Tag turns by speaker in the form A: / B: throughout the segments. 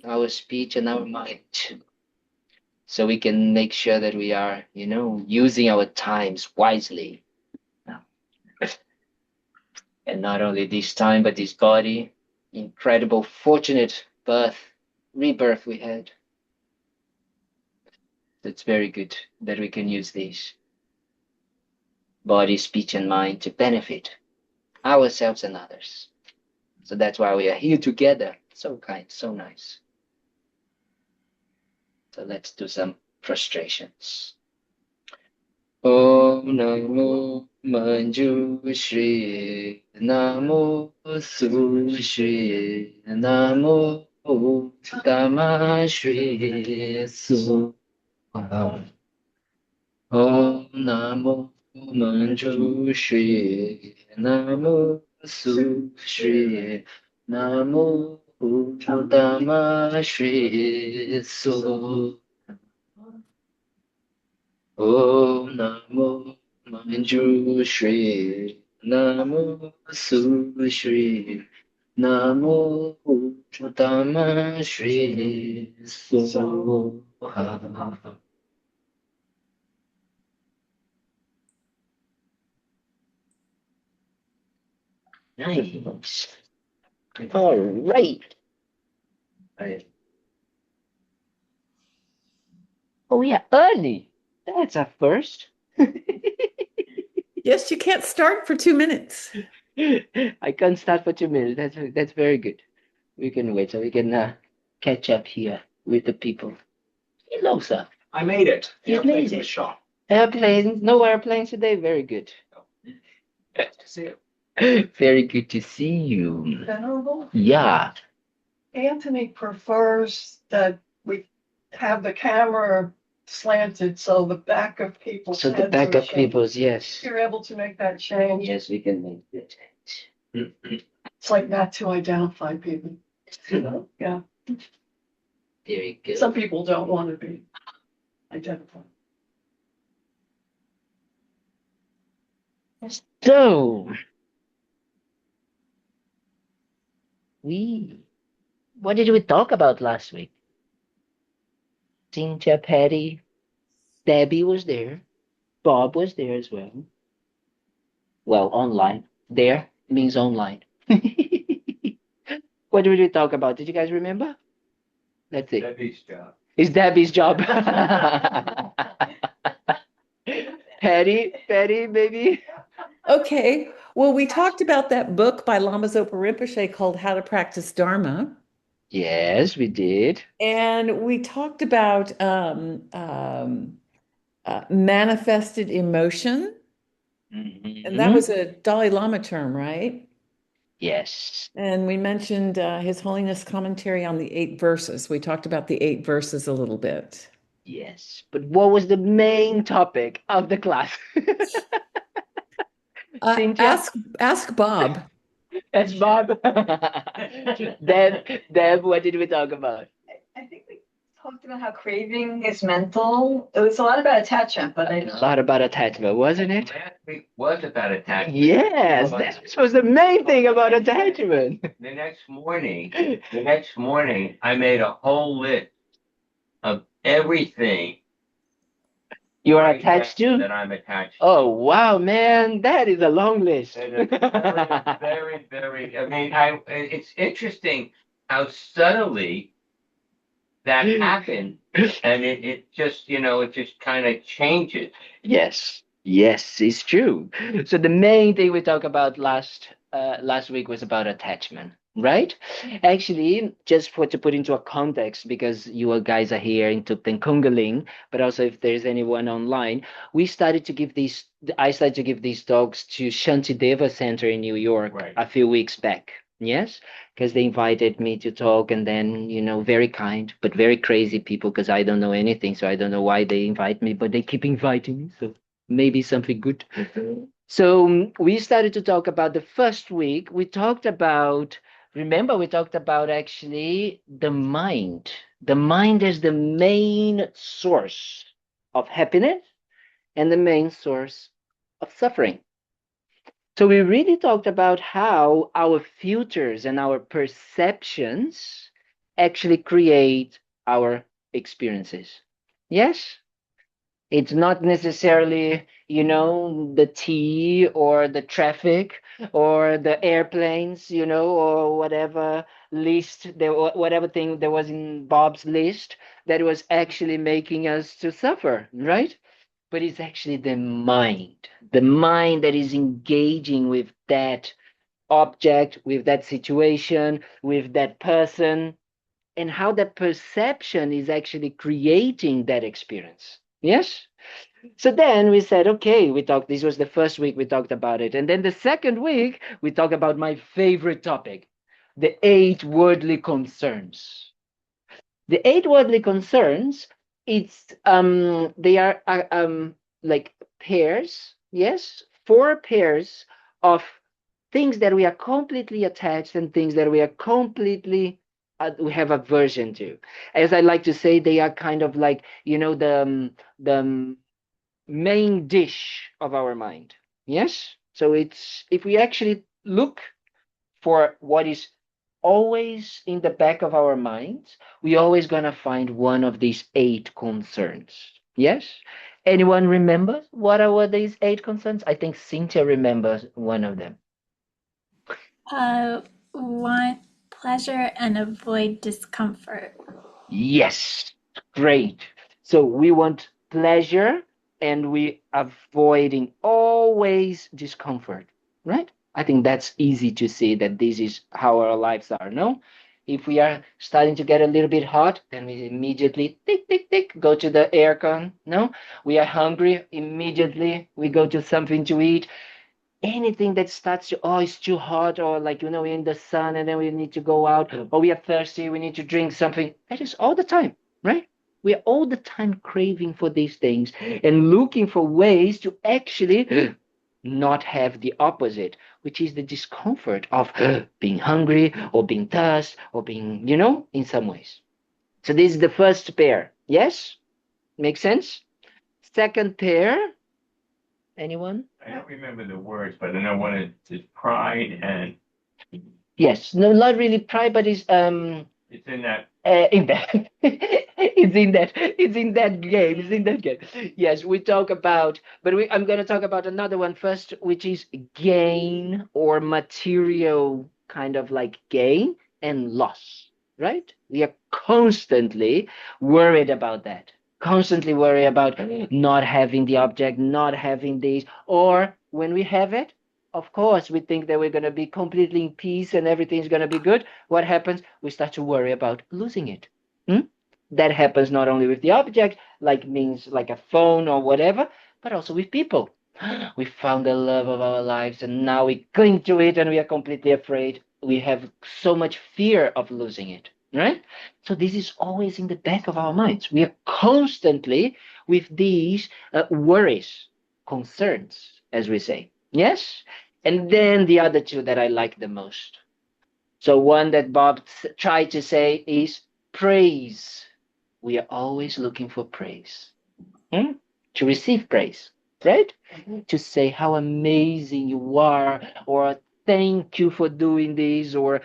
A: our speech and our mind, so we can make sure that we are, using our times wisely. And not only this time, but this body, incredible, fortunate rebirth we had. It's very good that we can use these body, speech, and mind to benefit ourselves and others. So that's why we are here together. So kind, so nice. So let's do some prostrations. Om Namo Manjushri Namo Sushri Namo Tamashri Su Om Namo Manjushri Namo Sushri Namo Tamashri Su Om Namo Manjushri Namo Sushri Namo Tamashri Soha. Nice. All right. Oh, yeah, early. That's a first.
B: Yes, you can't start for 2 minutes.
A: I can't start for 2 minutes. That's very good. We can wait so we can catch up here with the people. Hello, sir.
C: I made it.
A: You made it. Airplanes, no airplanes today. Very good.
C: Good to see you.
A: Very good to see you.
D: Venerable,
A: Yeah.
D: Anthony prefers that we have the camera slanted so the back of people's
A: So the
D: heads
A: back
D: are
A: of
D: shown.
A: people's, yes.
D: You're able to make that change.
A: Yes, we can make that change.
D: It's like not to identify people. Yeah.
A: Very good.
D: Some people don't want to be identified.
A: So, what did we talk about last week? Cynthia, Patty, Debbie was there. Bob was there as well. Well, online. There means online. What did we talk about? Did you guys remember? Let's see.
C: Debbie's job.
A: It's Debbie's job. Patty, maybe?
B: Okay. Well, we talked about that book by Lama Zopa Rinpoche called How to Practice Dharma.
A: Yes, we did.
B: And we talked about manifested emotion. And that was a Dalai Lama term, right?
A: Yes.
B: And we mentioned His Holiness commentary on the 8 verses. We talked about the 8 verses a little bit.
A: Yes. But what was the main topic of the class? Cynthia?
B: Ask Bob.
A: That's Bob. Deb, what did we talk about?
E: I think we talked about how craving is mental. It was a lot about attachment, but
A: A lot about attachment, wasn't it?
C: Last week was about attachment.
A: Yes, that was the main thing about attachment.
C: The next morning, I made a whole list of everything
A: You are
C: right
A: attached
C: now
A: to?
C: that I'm attached to.
A: Oh, wow, man, that is a long list.
C: It is very, very. I mean, it's interesting how subtly that happened, and it just, it just kind of changes.
A: Yes, it's true. So the main thing we talked about last week was about attachment, right? Actually, just to put into a context, because you guys are here in Thubten Kungaling, but also if there's anyone online, I started to give these talks to Shantideva Center in New York
C: Right.
A: a few weeks back. Yes, because they invited me to talk, and then, very kind, but very crazy people, because I don't know anything, so I don't know why they invite me, but they keep inviting me, so maybe something good. So we started to talk about the first week. Remember, we talked about actually the mind. The mind is the main source of happiness and the main source of suffering. So we really talked about how our filters and our perceptions actually create our experiences. Yes? It's not necessarily, the tea or the traffic or the airplanes, or whatever list there, whatever thing there was in Bob's list that was actually making us to suffer, right? But it's actually the mind that is engaging with that object, with that situation, with that person, and how that perception is actually creating that experience. Yes? So then we said, okay, this was the first week we talked about it. And then the second week, we talked about my favorite topic, the 8 worldly concerns. The 8 worldly concerns, they are like pairs, yes, 4 pairs of things that we are completely attached and things that we are completely we have aversion to. As I like to say, they are kind of like, the main dish of our mind. Yes? So it's, if we actually look for what is always in the back of our minds, we always gonna find one of these 8 concerns. Yes? Anyone remembers what are these 8 concerns? I think Cynthia remembers one of them.
F: Want pleasure and avoid discomfort.
A: Yes, great. So we want pleasure and we avoiding always discomfort, right? I think that's easy to see that this is how our lives are, no? If we are starting to get a little bit hot, then we immediately tick, tick, tick, go to the aircon, no? We are hungry, immediately we go to something to eat. Anything that starts to, oh, it's too hot, or like, we're in the sun and then we need to go out, or we are thirsty, we need to drink something. That is all the time, right? We are all the time craving for these things and looking for ways to actually not have the opposite, which is the discomfort of being hungry or being thirsty or being, in some ways. So this is the first pair. Yes? Makes sense? Second pair, anyone?
C: I don't remember the words, but I know one is pride, and
A: Yes, no, not really pride, but
C: it's in that.
A: in that it's in that game. It's in that game. Yes, we talk about, but I'm going to talk about another one first, which is gain or material kind of like gain and loss, right? We are constantly worried about that. Constantly worry about not having the object, not having these, or when we have it, of course, we think that we're going to be completely in peace and everything's going to be good. What happens? We start to worry about losing it. Hmm? That happens not only with the object, like means like a phone or whatever, but also with people. We found the love of our lives and now we cling to it and we are completely afraid. We have so much fear of losing it, right? So this is always in the back of our minds. We are constantly with these worries, concerns, as we say. Yes? And then the other two that I like the most. So one that Bob tried to say is praise. We are always looking for praise. To receive praise, right? To say how amazing you are, or thank you for doing this, or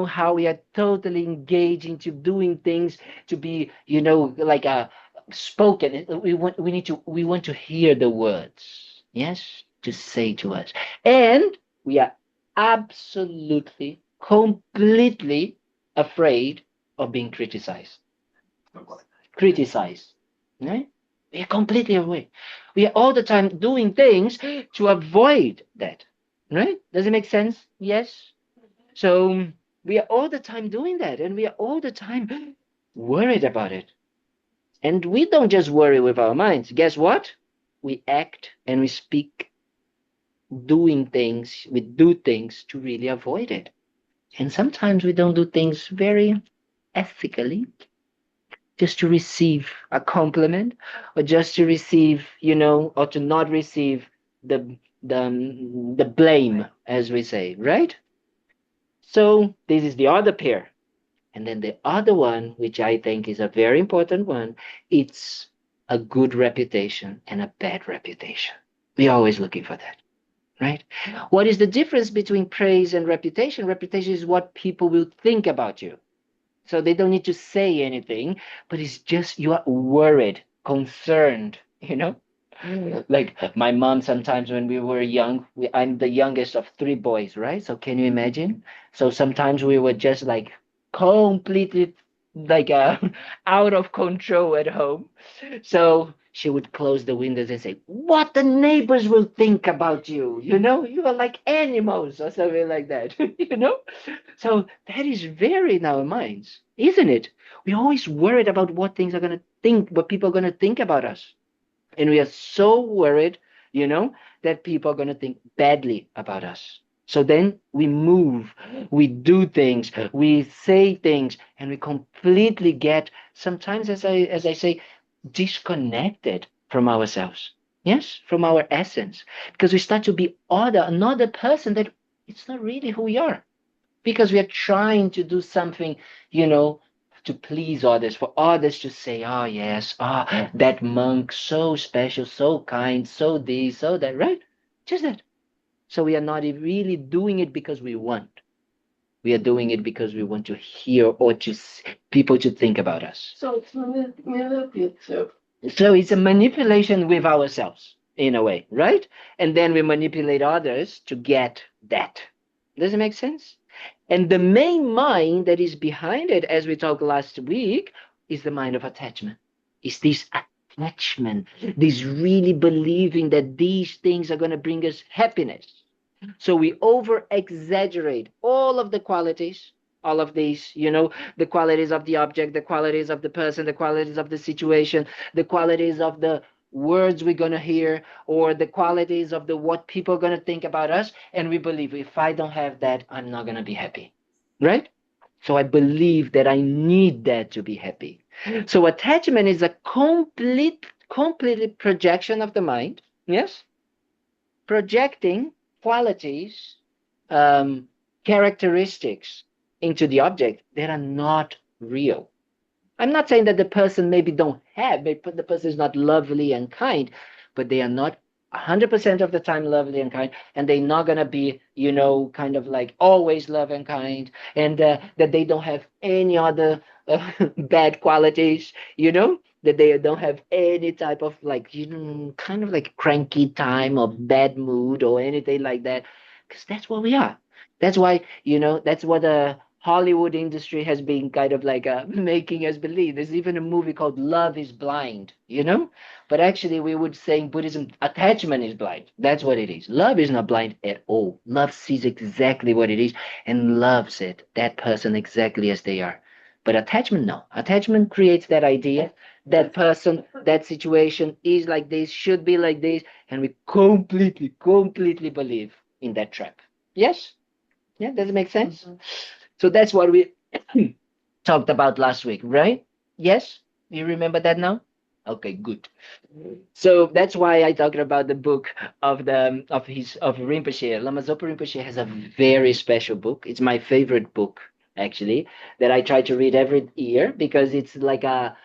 A: how we are totally engaged into doing things to be, like a spoken. We want to hear the words, yes, to say to us. And we are absolutely, completely afraid of being criticized. Criticized, right? We are completely aware. We are all the time doing things to avoid that, right? Does it make sense? Yes. So we are all the time doing that, and we are all the time worried about it. And we don't just worry with our minds. Guess what? We act and we speak, we do things to really avoid it. And sometimes we don't do things very ethically, just to receive a compliment, or just to receive, or to not receive the blame, as we say, right? So this is the other pair. And then the other one, which I think is a very important one, it's a good reputation and a bad reputation. We're always looking for that, right? What is the difference between praise and reputation? Reputation is what people will think about you. So they don't need to say anything, but it's just you are worried, concerned, you know? Like my mom, sometimes when we were young, I'm the youngest of three boys, right? So can you imagine? So sometimes we were just like completely like out of control at home. So she would close the windows and say, "What the neighbors will think about you? You know, you are like animals," or something like that, you know? So that is very in our minds, isn't it? We're always worried about what things are going to think, what people are going to think about us. And we are so worried, you know, that people are going to think badly about us. So then we move, we do things, we say things, and we completely get sometimes, as I say, disconnected from ourselves. Yes, from our essence, because we start to be another person that it's not really who we are, because we are trying to do something, you know, to please others, for others to say, "Oh yes, that monk, so special, so kind, so this, so that," right? Just that. So we are not really doing it because we want. We are doing it because we want to hear or to people to think about us.
D: So it's manipulative.
A: So it's a manipulation with ourselves in a way, right? And then we manipulate others to get that. Does it make sense? And the main mind that is behind it, as we talked last week, is the mind of attachment. It's this attachment, this really believing that these things are going to bring us happiness. So we over exaggerate all of the qualities, all of these, you know, the qualities of the object, the qualities of the person, the qualities of the situation, the qualities of the words we're going to hear, or the qualities of the what people are going to think about us. And we believe if I don't have that, I'm not going to be happy. Right? So I believe that I need that to be happy. So attachment is a completely projection of the mind. Yes, projecting qualities, um, characteristics into the object that are not real. I'm not saying that the person maybe don't have, maybe the person is not lovely and kind, but they are not 100% of the time lovely and kind, and they're not gonna be, you know, kind of like always love and kind, and that they don't have any other bad qualities, you know, that they don't have any type of like, you know, kind of like cranky time or bad mood or anything like that, because that's what we are. That's why, you know, that's what Hollywood industry has been kind of like making us believe. There's even a movie called Love is Blind, you know? But actually, we would say in Buddhism, attachment is blind. That's what it is. Love is not blind at all. Love sees exactly what it is and loves it, that person exactly as they are. But attachment, no. Attachment creates that idea, that person, that situation is like this, should be like this, and we completely believe in that trap. Yes? Yeah, does it make sense? So that's what we talked about last week, right? Yes? You remember that now? Okay, good. So that's why I talked about the book of Rinpoche. Lama Zopa Rinpoche has a very special book. It's my favorite book, actually, that I try to read every year because it's like a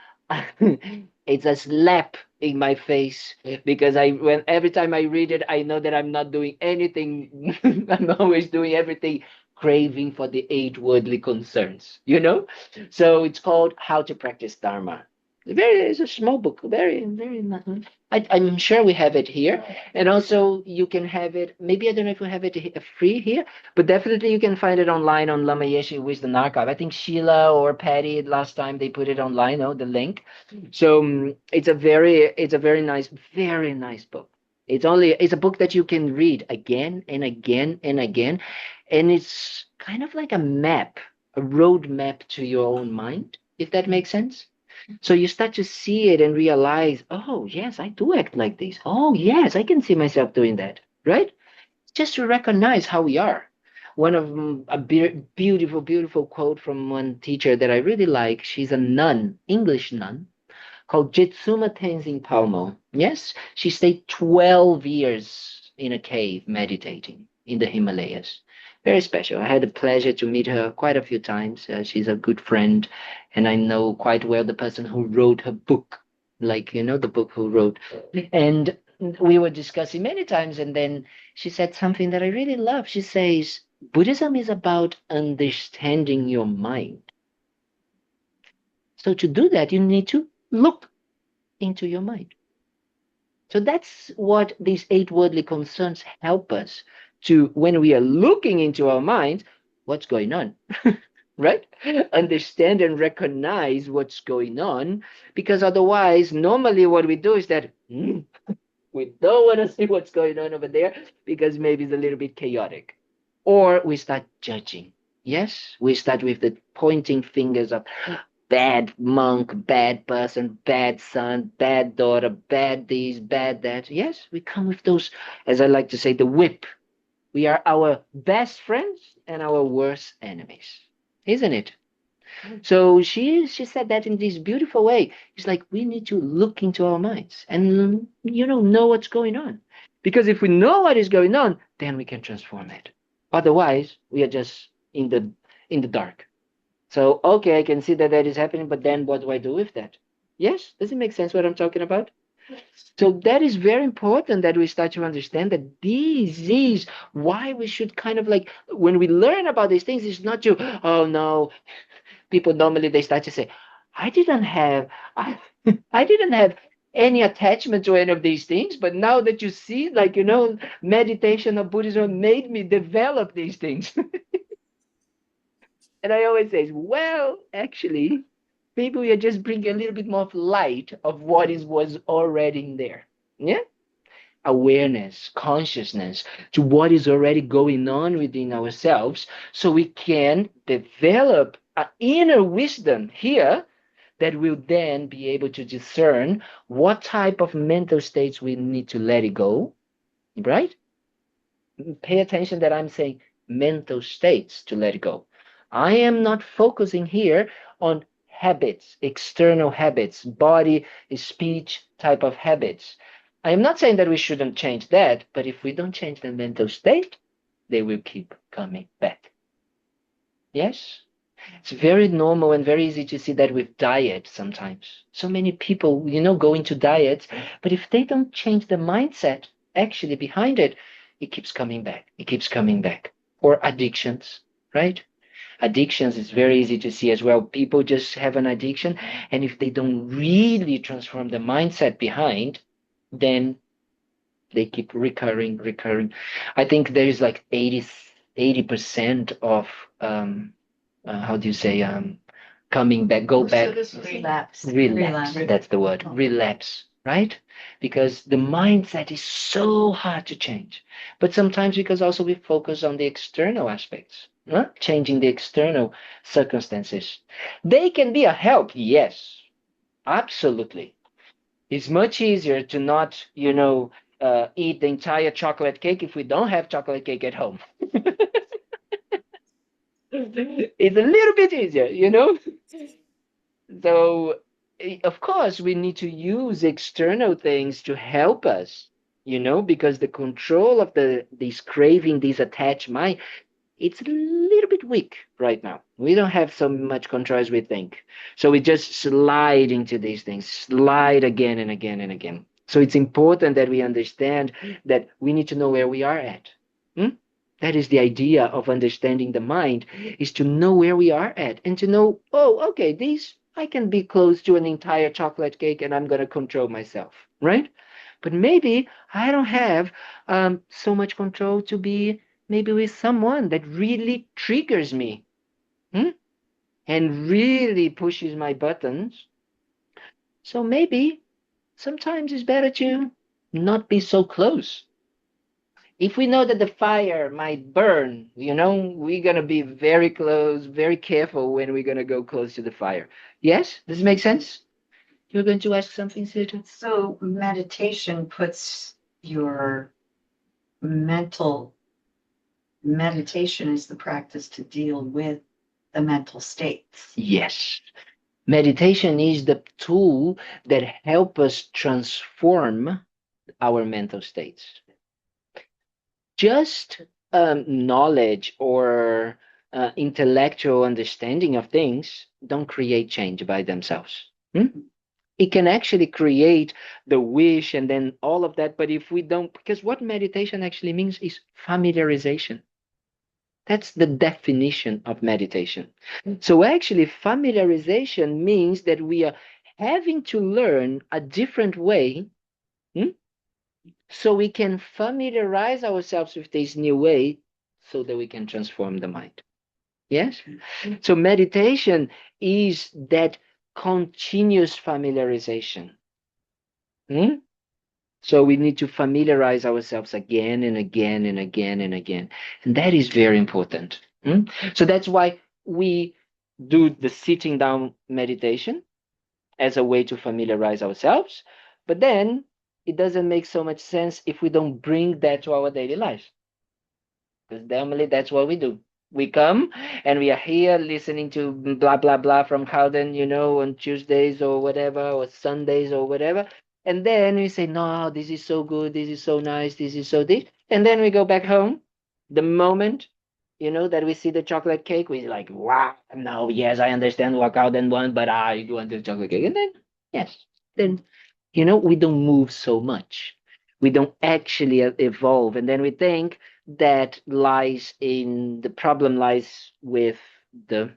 A: it's a slap in my face because I when every time I read it, I know that I'm not doing anything. I'm always doing everything craving for the eight worldly concerns, you know? So it's called How to Practice Dharma. It's a small book, very nice. I'm sure we have it here, and also you can have it. Maybe I don't know if we have it free here, but definitely you can find it online on Lama Yeshe Wisdom Archive. I think Sheila or Patty last time they put it online. Oh, the link. So it's a very nice book. It's a book that you can read again and again and again, and it's kind of like a map, a road map to your own mind, if that makes sense. So you start to see it and realize, oh, yes, I do act like this. Oh, yes, I can see myself doing that, right? Just to recognize how we are. One of a beautiful quote from one teacher that I really like. She's a nun, English nun, called Jitsuma Tenzin Palmo. Yes, she stayed 12 years in a cave meditating in the Himalayas. Very special. I had the pleasure to meet her quite a few times. She's a good friend, and I know quite well the person who wrote her book, like, you know, the book who wrote. And we were discussing many times, and then she said something that I really love. She says, Buddhism is about understanding your mind. So to do that, you need to look into your mind. So that's what these 8 worldly concerns help us to, when we are looking into our minds, what's going on, right? Understand and recognize what's going on, because otherwise, normally what we do is that we don't want to see what's going on over there because maybe it's a little bit chaotic. Or we start judging. Yes, we start with the pointing fingers of bad monk, bad person, bad son, bad daughter, bad this, bad that. Yes, we come with those, as I like to say, the whip. We are our best friends and our worst enemies, isn't it? So she said that in this beautiful way. It's like we need to look into our minds and know what's going on. Because if we know what is going on, then we can transform it. Otherwise, we are just in the dark. So okay, I can see that that is happening, but then what do I do with that? Yes, does it make sense what I'm talking about? So that is very important that we start to understand that this is why we should kind of like, when we learn about these things, it's not to, oh no, people normally they start to say, I didn't have I, I didn't have any attachment to any of these things, but now that you see, like meditation or Buddhism made me develop these things. And I always say, well, actually, maybe we are just bringing a little bit more of light of what is was already in there. Yeah, awareness, consciousness to what is already going on within ourselves, so we can develop an inner wisdom here that will then be able to discern what type of mental states we need to let it go, right? Pay attention that I'm saying mental states to let it go. I am not focusing here on habits, external habits, body, speech type of habits. I am not saying that we shouldn't change that, but if we don't change the mental state, they will keep coming back. Yes? It's very normal and very easy to see that with diet sometimes. So many people, go into diets, but if they don't change the mindset actually behind it, it keeps coming back. It keeps coming back. Or addictions, right? Addictions is very easy to see as well. People just have an addiction, and if they don't really transform the mindset behind, then they keep recurring, recurring. I think there is like 80% of how do you say coming back, go back, relapse. That's the word, relapse, right? Because the mindset is so hard to change. But sometimes because also we focus on the external aspects, changing the external circumstances. They can be a help, yes, absolutely. It's much easier to not, eat the entire chocolate cake if we don't have chocolate cake at home. It's a little bit easier. So, of course, we need to use external things to help us, because the control of this craving, this attached mind, it's a little bit weak right now. We don't have so much control as we think. So we just slide into these things, slide again and again and again. So it's important that we understand that we need to know where we are at. That is the idea of understanding the mind, is to know where we are at and to know, oh, okay, I can be close to an entire chocolate cake and I'm going to control myself, right? But maybe I don't have so much control to be maybe with someone that really triggers me and really pushes my buttons. So maybe sometimes it's better to not be so close. If we know that the fire might burn, we're going to be very close, very careful when we're going to go close to the fire. Yes? Does it make sense? You're going to ask something, Sita?
G: So meditation puts your meditation is the practice to deal with the mental states.
A: Yes. Meditation is the tool that helps us transform our mental states. Just knowledge or intellectual understanding of things don't create change by themselves. It can actually create the wish and then all of that. But if we don't, because what meditation actually means is familiarization. That's the definition of meditation. So actually, familiarization means that we are having to learn a different way, hmm, so we can familiarize ourselves with this new way so that we can transform the mind. Yes? So meditation is that continuous familiarization. Hmm? So we need to familiarize ourselves again and again and again and again. And that is very important. Hmm? So that's why we do the sitting down meditation as a way to familiarize ourselves. But then it doesn't make so much sense if we don't bring that to our daily life. Because normally that's what we do. We come and we are here listening to blah blah blah from Kalden, on Tuesdays or whatever, or Sundays or whatever. And then we say, no, this is so good, this is so nice, this is so this. And then we go back home. The moment, that we see the chocolate cake, we're like, wow, no, yes, I understand what Kalden wants, but I want the chocolate cake. And then, yes, then, we don't move so much. We don't actually evolve. And then we think that lies in the problem lies with the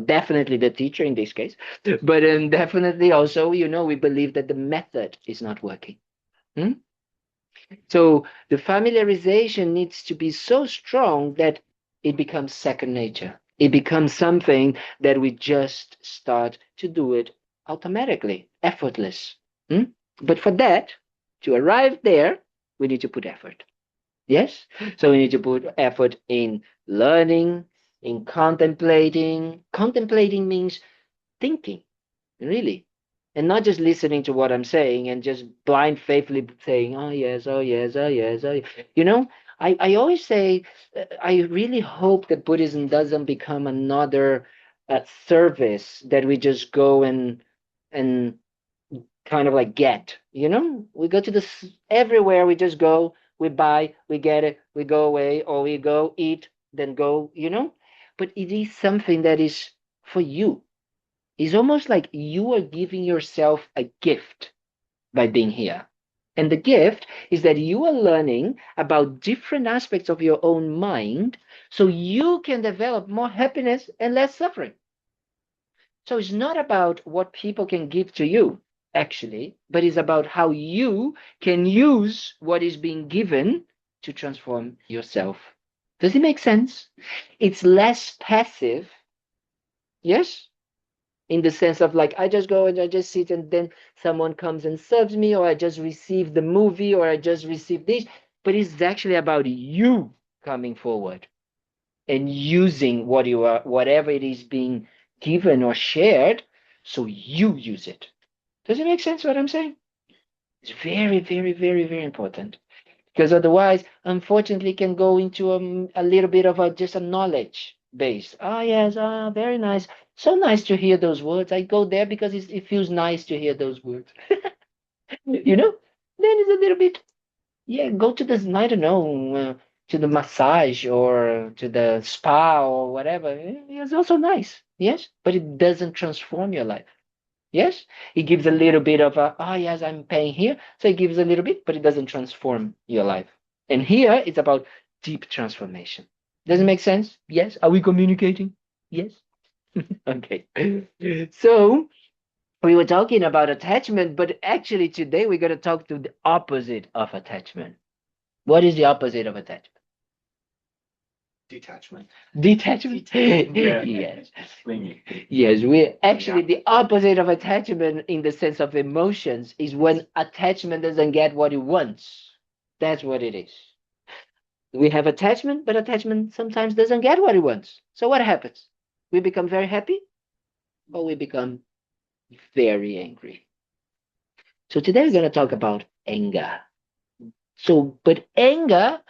A: definitely the teacher in this case, but definitely also we believe that the method is not working. Hmm? So the familiarization needs to be so strong that it becomes second nature. It becomes something that we just start to do it automatically, effortless. Hmm? But for that, to arrive there, we need to put effort. Yes? So we need to put effort in learning, in contemplating. Contemplating means thinking, really. And not just listening to what I'm saying and just blind faithfully saying, oh, yes, oh, yes, oh, yes, oh, yes. I always say, I really hope that Buddhism doesn't become another service that we just go and kind of like we go to this everywhere, we just go, we buy, we get it, we go away, or we go eat, then go. But it is something that is for you. It's almost like you are giving yourself a gift by being here. And the gift is that you are learning about different aspects of your own mind so you can develop more happiness and less suffering. So it's not about what people can give to you, actually, but it's about how you can use what is being given to transform yourself. Does it make sense? It's less passive, yes? In the sense of like, I just go and I just sit and then someone comes and serves me, or I just receive the movie, or I just receive this. But it's actually about you coming forward and using what you are, whatever it is being given or shared, so you use it. Does it make sense what I'm saying? It's very, very, very, very important. Because otherwise, unfortunately, can go into a little bit of just a knowledge base. Ah, yes, very nice. So nice to hear those words. I go there because it feels nice to hear those words. you know? Then it's a little bit, yeah, go to this, I don't know, to the massage or to the spa or whatever. It's also nice, yes, but it doesn't transform your life. Yes, it gives a little bit of yes, I'm paying here, so it gives a little bit, but it doesn't transform your life. And here it's about deep transformation. Does it make sense? Yes. Are we communicating? Yes. Okay. So we were talking about attachment, but actually today we're going to talk to the opposite of attachment. What is the opposite of attachment?
H: Detachment.
A: Detachment. Yes. Yes, we actually the opposite of attachment in the sense of emotions is when attachment doesn't get what it wants. That's what it is. We have attachment, but attachment sometimes doesn't get what it wants. So what happens? We become very happy or we become very angry. So today we're going to talk about anger. So, but anger,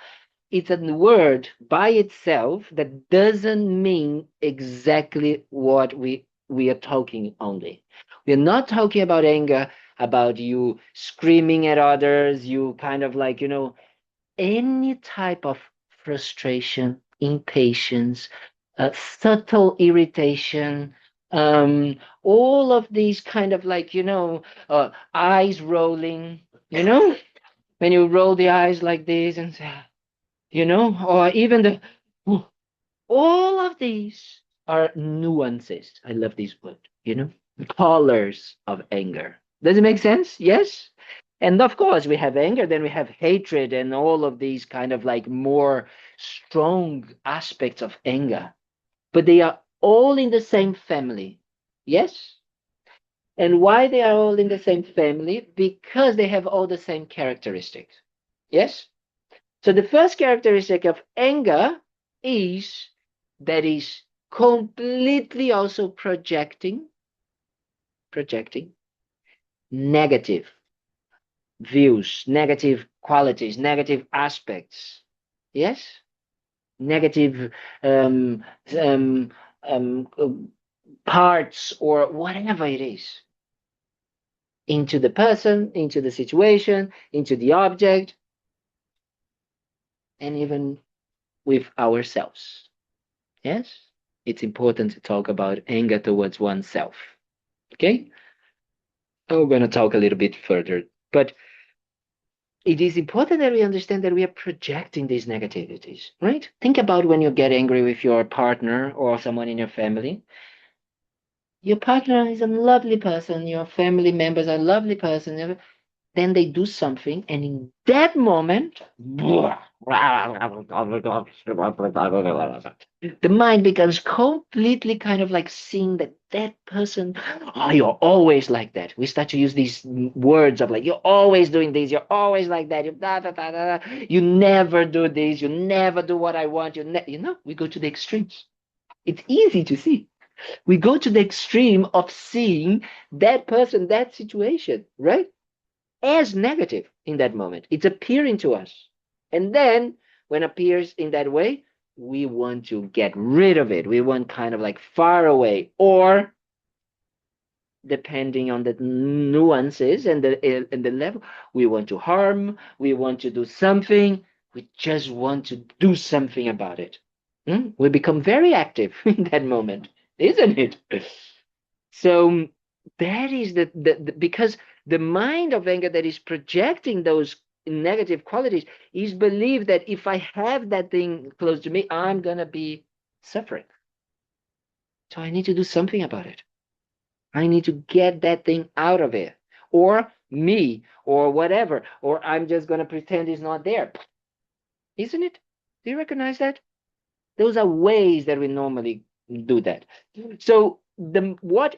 A: it's a word by itself that doesn't mean exactly what we are talking only. We're not talking about anger, about you screaming at others, you kind of like, any type of frustration, impatience, subtle irritation, all of these kind of like, eyes rolling, when you roll the eyes like this and say, or even the All of these are nuances. I love this word, colors of anger. Does it make sense? Yes. And of course, we have anger, then we have hatred, and all of these kind of like more strong aspects of anger. But they are all in the same family. Yes? And why they are all in the same family? Because they have all the same characteristics. Yes? So the first characteristic of anger is that is completely also projecting negative views, negative qualities, negative aspects. Yes? Negative um, um, um, uh, parts or whatever it is into the person, into the situation, into the object, and even with ourselves. Yes? It's important to talk about anger towards oneself. Okay? We're going to talk a little bit further. But it is important that we understand that we are projecting these negativities, right? Think about when you get angry with your partner or someone in your family. Your partner is a lovely person, your family members are a lovely person, then they do something, and in that moment, the mind becomes completely kind of like seeing that person. Oh, you're always like that. We start to use these words of like, you're always doing this, you're always like that, you never do this, you never do what I want, we go to the extremes. It's easy to see. We go to the extreme of seeing that person, that situation, right? As negative in that moment. It's appearing to us. And then when it appears in that way, we want to get rid of it. We want kind of like far away, or depending on the nuances and the level, we want to harm, we want to do something, we just want to do something about it. We become very active in that moment, isn't it? So that is the because the mind of anger that is projecting those negative qualities is believed that if I have that thing close to me, I'm gonna be suffering. So I need to do something about it. I need to get that thing out of it, or me, or whatever, or I'm just gonna pretend it's not there. Isn't it? Do you recognize that? Those are ways that we normally do that. So what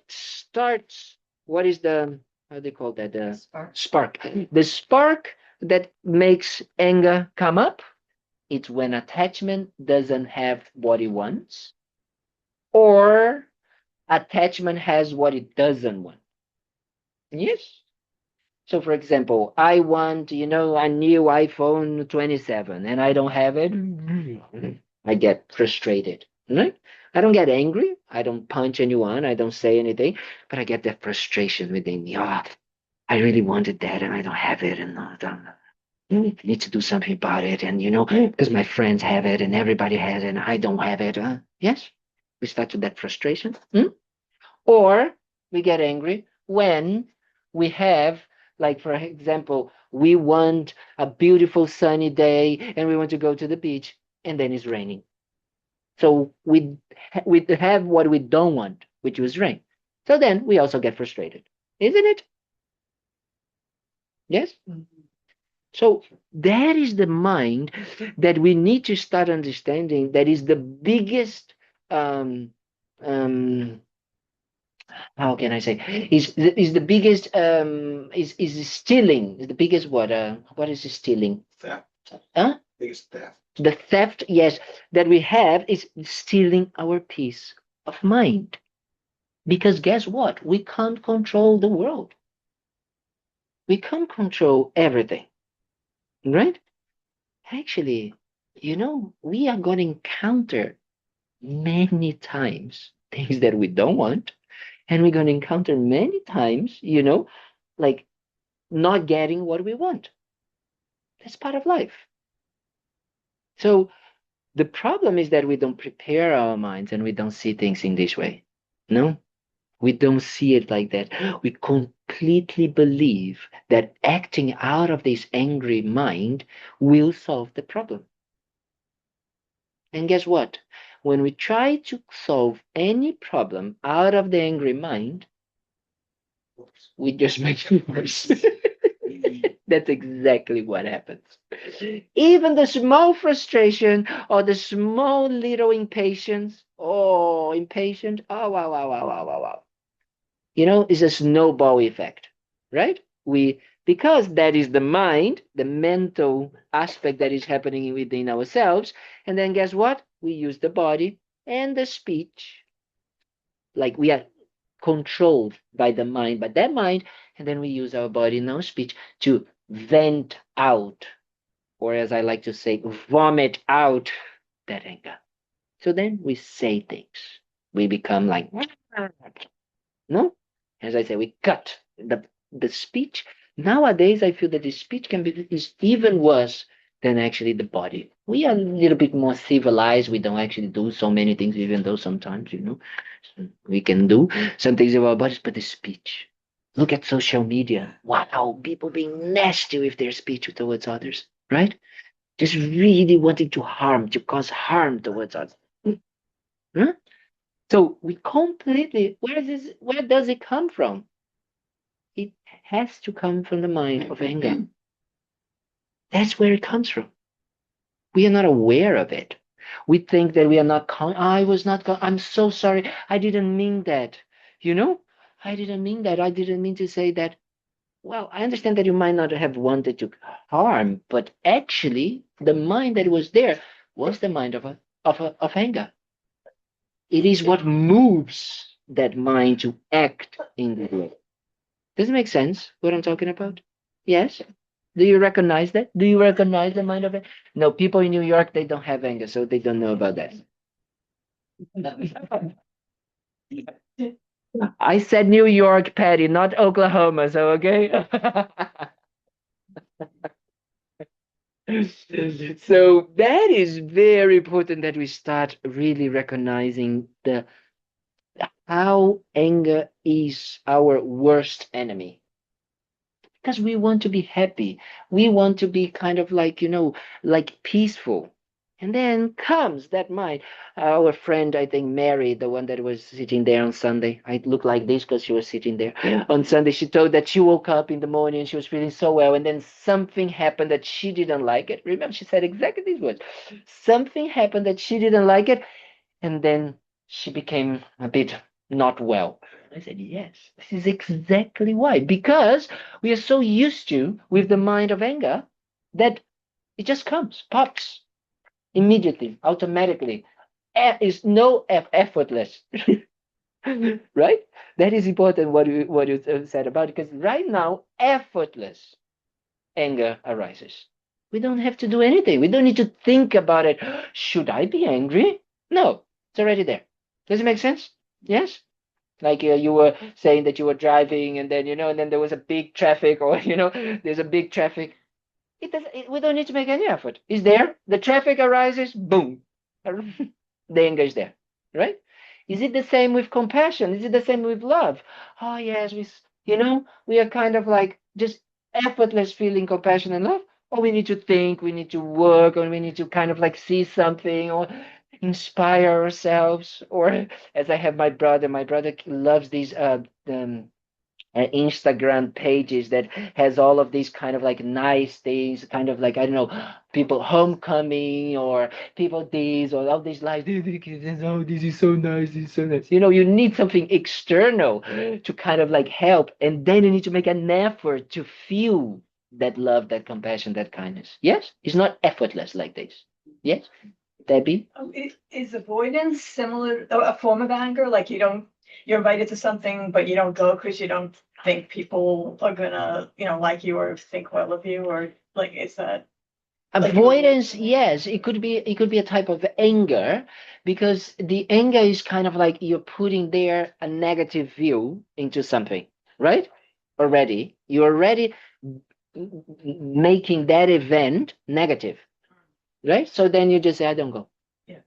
A: is the, how do they call that? The spark. The spark that makes anger come up, it's when attachment doesn't have what it wants, or attachment has what it doesn't want. Yes. So for example, I want, a new iPhone 27 and I don't have it. I get frustrated, right? I don't get angry. I don't punch anyone. I don't say anything, but I get that frustration within me. Oh, I really wanted that and I don't have it. And I need to do something about it. And, because my friends have it and everybody has it and I don't have it. Yes, we start with that frustration. Or we get angry when we have, like, for example, we want a beautiful sunny day and we want to go to the beach and then it's raining. So we have what we don't want, which was rain. So then we also get frustrated, isn't it? Yes? So that is the mind that we need to start understanding. That is the biggest um, um, how can I say, is the biggest is stealing, is the biggest what is stealing?
H: Theft.
A: Huh?
H: Biggest theft.
A: The theft, yes, that we have is stealing our peace of mind. Because guess what? We can't control the world. We can't control everything, right? Actually, we are going to encounter many times things that we don't want, and we're going to encounter many times, like not getting what we want. That's part of life. So the problem is that we don't prepare our minds and we don't see things in this way. No, we don't see it like that. We completely believe that acting out of this angry mind will solve the problem. And guess what? when we try to solve any problem out of the angry mind, we just make it worse. That's exactly what happens. Even the small frustration or the small little impatience, oh, impatient, oh, wow, wow, wow, wow, wow, wow. It's a snowball effect, right? Because that is the mind, the mental aspect that is happening within ourselves. And then guess what? We use the body and the speech. Like we are controlled by the mind, by that mind, and then we use our body and our speech to vent out, or as I like to say, vomit out that anger. So then we say things. We become like, no? As I say, we cut the speech. Nowadays, I feel that the speech is even worse than actually the body. We are a little bit more civilized. We don't actually do so many things, even though sometimes, we can do some things with our bodies, but the speech. Look at social media. Wow, people being nasty with their speech towards others, right? Just really wanting to harm, to cause harm towards others. Huh? So we completely, where does it come from? It has to come from the mind of anger. That's where it comes from. We are not aware of it. We think that we are not, I was not, I'm so sorry. I didn't mean that. I didn't mean that. I didn't mean to say that. Well, I understand that you might not have wanted to harm, but actually the mind that was there was the mind of anger. It is what moves that mind to act in the way. Does it make sense what I'm talking about? Yes? Do you recognize that? Do you recognize the mind of it? No, people in New York, they don't have anger, so they don't know about that. I said New York, Patty, not Oklahoma, so okay? So that is very important that we start really recognizing how anger is our worst enemy. Because we want to be happy. We want to be kind of like, like peaceful. And then comes that mind. Our friend, I think Mary, the one that was sitting there on Sunday, I look like this because she was sitting there on Sunday. She told that she woke up in the morning and she was feeling so well. And then something happened that she didn't like it. Remember, she said exactly these words. Something happened that she didn't like it. And then she became a bit not well. I said, yes, this is exactly why. Because we are so used to with the mind of anger that it just comes, pops immediately, automatically. Is no effortless. Right? That is important what you said about it, because right now, effortless anger arises. We don't have to do anything. We don't need to think about it. Should I be angry? No, it's already there. Does it make sense? Yes? Like you were saying that you were driving and then, and then there was a big traffic or, there's a big traffic. We don't need to make any effort. It's there. The traffic arises, boom. The anger is there, right? Is it the same with compassion? Is it the same with love? Oh, yes, we are kind of like just effortless feeling compassion and love. Or we need to think, we need to work, or we need to kind of like see something or inspire ourselves. Or as I have my brother loves these Instagram pages that has all of these kind of like nice things, kind of like, I don't know, people homecoming or people these or all these lives. Oh, this is so nice, this is so nice. You need something external to kind of like help, and then you need to make an effort to feel that love, that compassion, that kindness. Yes, it's not effortless like this. Yes, Debbie.
E: Is avoidance similar, a form of anger? Like you're invited to something, but you don't go because you don't think people are gonna, like you or think well of you, or like, is that
A: Avoidance? Yes, it could be a type of anger, because the anger is kind of like you're putting there a negative view into something, right? You're already making that event negative, right? So then you just say, I don't go.
E: Yeah.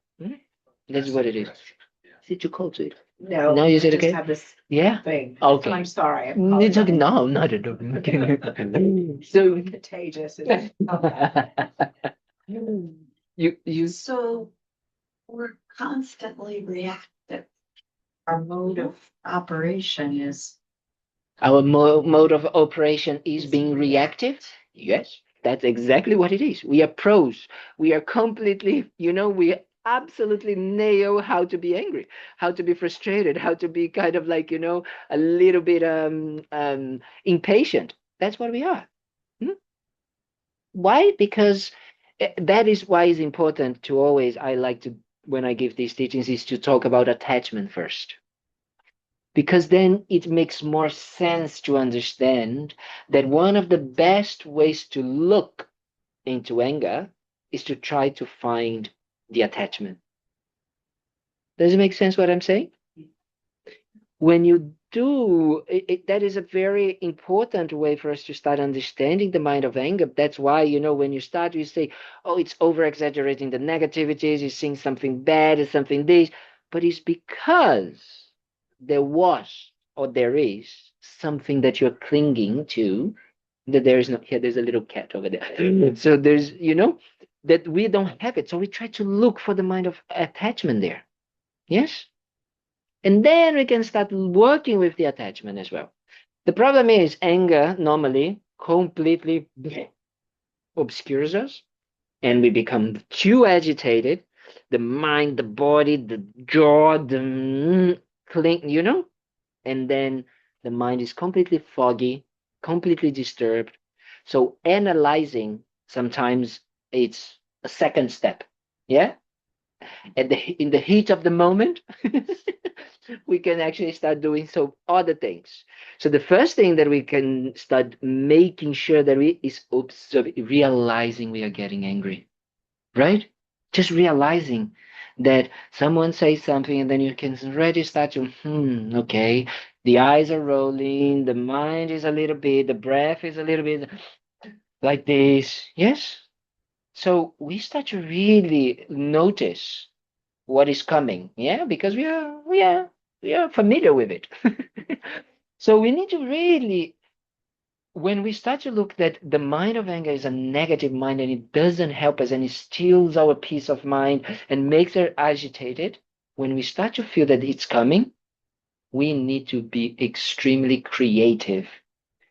A: That's what it is. Is it too cold to eat?
G: No,
A: No, you said
G: I just
A: okay?
G: have this
A: Yeah.
G: thing.
A: Okay.
G: I'm sorry. I
A: It's okay.
G: apologize.
A: No, not at all. So
G: Contagious.
A: you
G: So we're constantly reactive. Our mode of operation is
A: Our mode of operation is
G: Is
A: being reactive. Yes, that's exactly what it is. We are pros. We are completely, we absolutely nail how to be angry, how to be frustrated, how to be kind of like, a little bit impatient. That's what we are. Hmm? Why? Because that is why it's important to always, I like to, when I give these teachings, is to talk about attachment first, because then it makes more sense to understand that one of the best ways to look into anger is to try to find the attachment. Does it make sense what I'm saying? When you do that is a very important way for us to start understanding the mind of anger. That's why, when you start, you say, oh, it's over exaggerating the negativities, you're seeing something bad or something this, but it's because there was or there is something that you're clinging to, that there is not here. There's a little cat over there. So there's, that we don't have it. So we try to look for the mind of attachment there. Yes? And then we can start working with the attachment as well. The problem is anger normally completely obscures us, and we become too agitated. The mind, the body, the jaw, the cling, and then the mind is completely foggy, completely disturbed. So analyzing, sometimes it's a second step. Yeah. In the heat of the moment, we can actually start doing so other things. So the first thing that we can start making sure that we is realizing we are getting angry, right? Just realizing that someone says something, and then you can already start to, okay, the eyes are rolling, the mind is a little bit, the breath is a little bit like this. Yes. So we start to really notice what is coming. Yeah, because we are familiar with it. So we need to really, when we start to look that the mind of anger is a negative mind and it doesn't help us and it steals our peace of mind and makes us agitated, when we start to feel that it's coming, we need to be extremely creative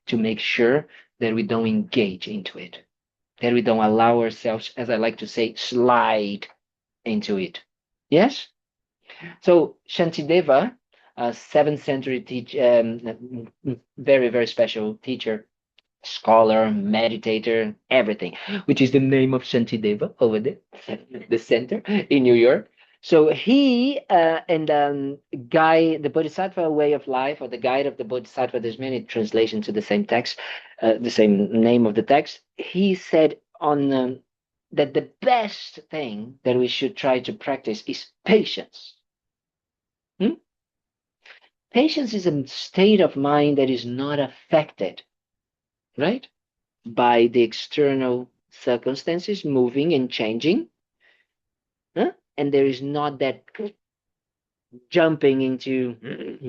A: to make sure that we don't engage into it, that we don't allow ourselves, as I like to say, slide into it. Yes? So Shantideva, a 7th century very, very special teacher, scholar, meditator, everything, which is the name of Shantideva over there, the center in New York. So he and guy, the Bodhisattva way of life, or the guide of the Bodhisattva, there's many translations to the same text, the same name of the text. He said on that the best thing that we should try to practice is patience. Patience is a state of mind that is not affected, right, by the external circumstances moving and changing. And there is not that jumping into,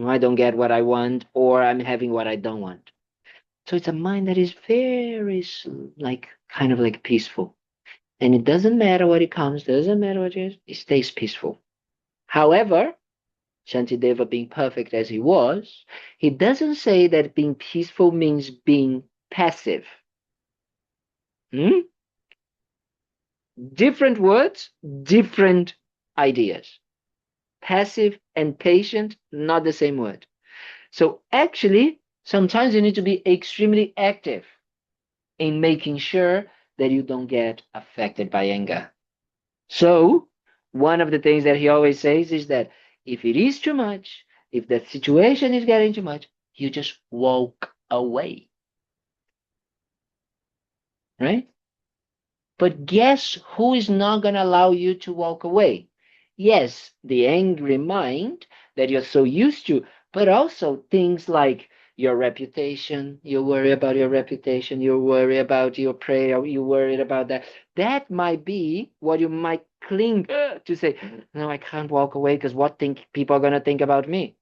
A: I don't get what I want, or I'm having what I don't want. So it's a mind that is very, like, kind of like peaceful. And it doesn't matter what it comes, doesn't matter what it is, it stays peaceful. However, Shantideva being perfect as he was, he doesn't say that being peaceful means being passive. Different words, different ideas. Passive and patient, not the same word. So actually, sometimes you need to be extremely active in making sure that you don't get affected by anger. So one of the things that he always says is that if it is too much, if the situation is getting too much, you just walk away. Right? But guess who is not going to allow you to walk away? Yes, the angry mind that you're so used to, but also things like your reputation. You worry about your reputation. You worry about your prayer. You worry about that. That might be what you might cling to say, no, I can't walk away because what think people are going to think about me?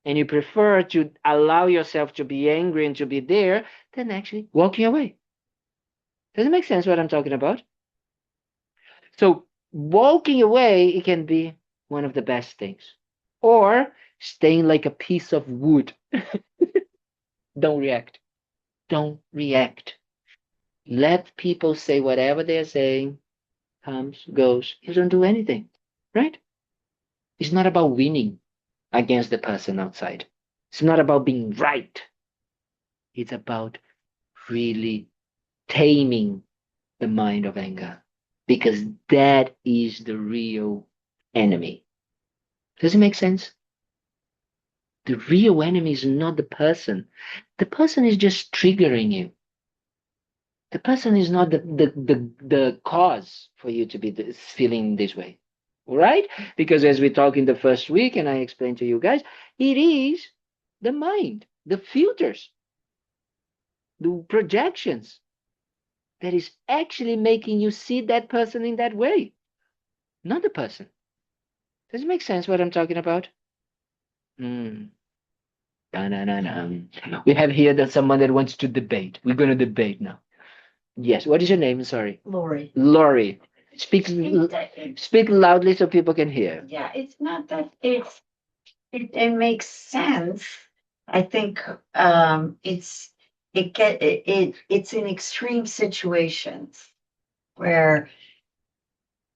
A: And you prefer to allow yourself to be angry and to be there than actually walking away. Does it make sense what I'm talking about? So walking away, it can be one of the best things. Or staying like a piece of wood. Don't react. Don't react. Let people say whatever they're saying, comes, goes. You don't do anything, right? It's not about winning against the person outside. It's not about being right. It's about really taming the mind of anger, because that is the real enemy. Does it make sense? The real enemy is not the person. The person is just triggering you. The person is not the cause for you to be feeling this way. Right? Because as we talked in the first week, and I explained to you guys, it is the mind, the filters, the projections that is actually making you see that person in that way, not the person. Does it make sense what I'm talking about? Mm. We have here that someone that wants to debate. We're going to debate now. Yes. What is your name? Sorry.
G: Lori.
A: Lori. Speak loudly so people can hear.
G: Yeah, it's not that it makes sense. I think it's in extreme situations where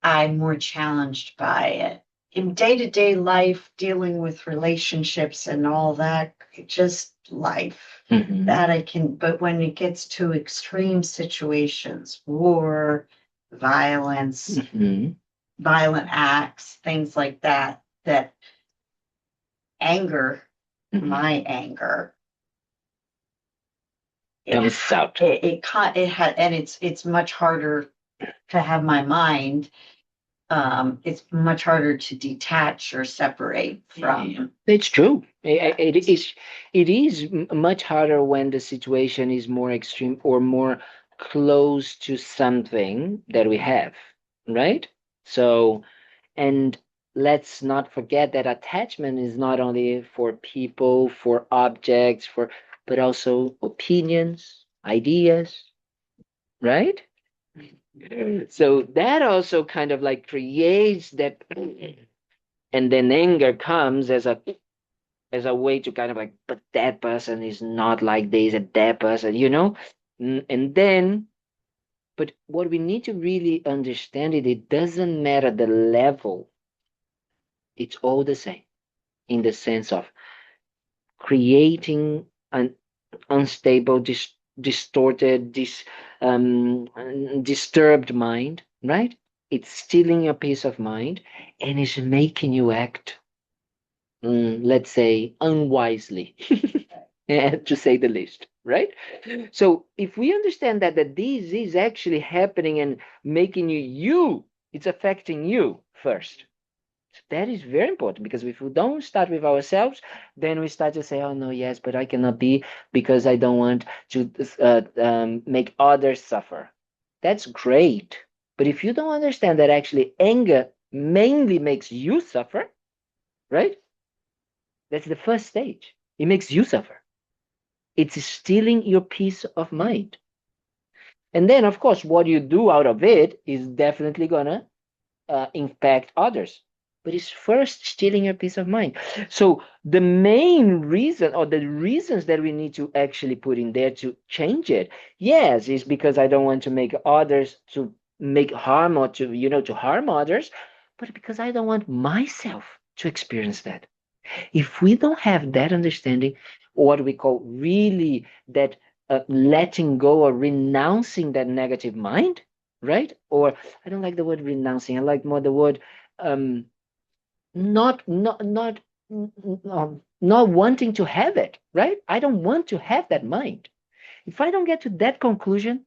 G: I'm more challenged by it. In day-to-day life, dealing with relationships and all that, just life.
A: Mhm.
G: That I can, but when it gets to extreme situations, war, violence,
A: Mhm.
G: violent acts, things like that, that anger,
A: Mhm.
G: my anger,
A: Comes out.
G: and it's much harder to have my mind. It's much harder to detach or separate from.
A: It's true. It is much harder when the situation is more extreme or more close to something that we have, right? So, and let's not forget that attachment is not only for people, for objects, but also opinions, ideas, right? So that also kind of like creates that, and then anger comes as a way to kind of like, but that person is not like this, and that person, and then, but what we need to really understand is it doesn't matter the level, it's all the same in the sense of creating an unstable, distorted, disturbed mind, right? It's stealing your peace of mind and is making you act, let's say, unwisely, to say the least, right? So if we understand that this is actually happening and making you, it's affecting you first. That is very important, because if we don't start with ourselves, then we start to say, oh no, yes, but I cannot be because I don't want to make others suffer. That's great. But if you don't understand that actually anger mainly makes you suffer, right? That's the first stage. It makes you suffer. It's stealing your peace of mind. And then, of course, what you do out of it is definitely going to impact others. But it's first stealing your peace of mind. So the main reason, or the reasons that we need to actually put in there to change it, yes, is because I don't want to make others to make harm, or to harm others, but because I don't want myself to experience that. If we don't have that understanding, what we call really that letting go or renouncing that negative mind, right? Or I don't like the word renouncing. I like more the word um, not wanting to have it, right? I don't want to have that mind. If I don't get to that conclusion,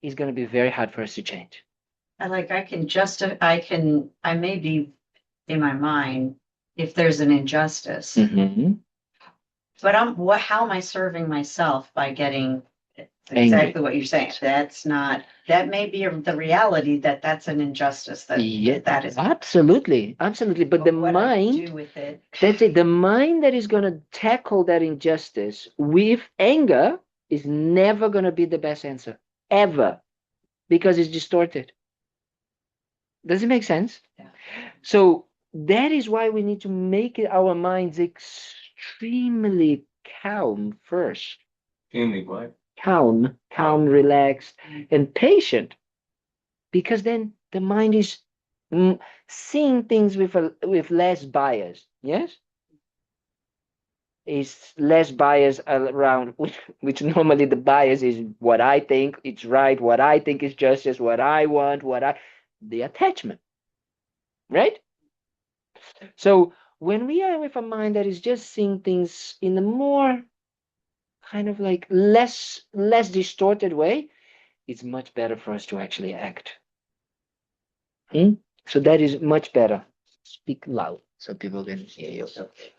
A: it's going to be very hard for us to change.
G: I may be in my mind if there's an injustice,
A: Mhm.
G: but how am I serving myself by getting
A: Angry.
G: exactly what you're saying? That may be the reality that's an injustice
A: Yeah,
G: that is.
A: absolutely. But the
G: what I
A: mind,
G: do with it.
A: that's it. The mind that is going to tackle that injustice with anger is never going to be the best answer, ever, because it's distorted. Does it make sense?
C: Yeah.
A: So that is why we need to make our minds extremely calm first.
C: Extremely what?
A: Calm, relaxed, and patient. Because then the mind is seeing things with less bias. Yes, is less bias around, which normally the bias is what I think it's right, what I think is justice, what I want, the attachment, right? So when we are with a mind that is just seeing things in a more kind of like less distorted way, it's much better for us to actually act. So that is much better. Speak loud so people can hear you.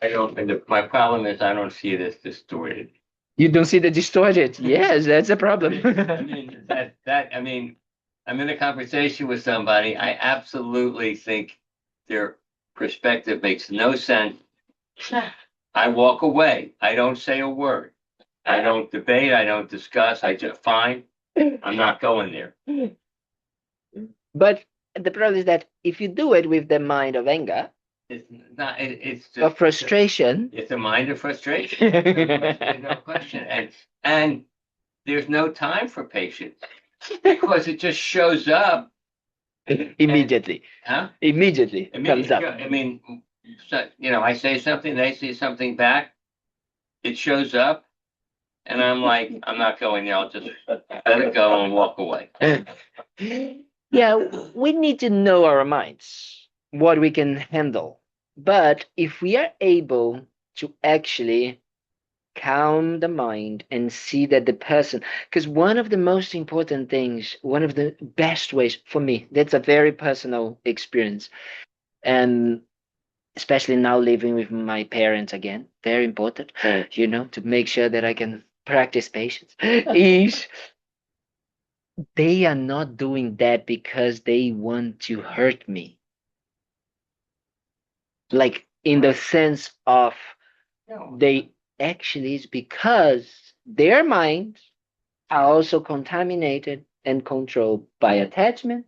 C: I don't. My problem is I don't see it as distorted.
A: You don't see the distorted. Yes, that's a problem.
C: I mean I mean, I'm in a conversation with somebody. I absolutely think their perspective makes no sense. I walk away. I don't say a word. I don't debate. I don't discuss. I just fine. I'm not going there.
A: But the problem is that if you do it with the mind of anger,
C: It's not. It's just
A: of frustration,
C: It's a mind of frustration. There's no question. And there's no time for patience because it just shows up.
A: immediately,
C: Huh?
A: immediately comes up.
C: I mean, so, I say something, they say something back. It shows up, and I'm like, I'm not going there. I'll just let it go and walk away.
A: Yeah, we need to know our minds, what we can handle. But if we are able to actually calm the mind and see that the person, because one of the most important things, one of the best ways for me, that's a very personal experience, and especially now living with my parents again, very important, to make sure that I can practice patience, is they are not doing that because they want to hurt me. Like in the sense of they actually is because their minds are also contaminated and controlled by attachment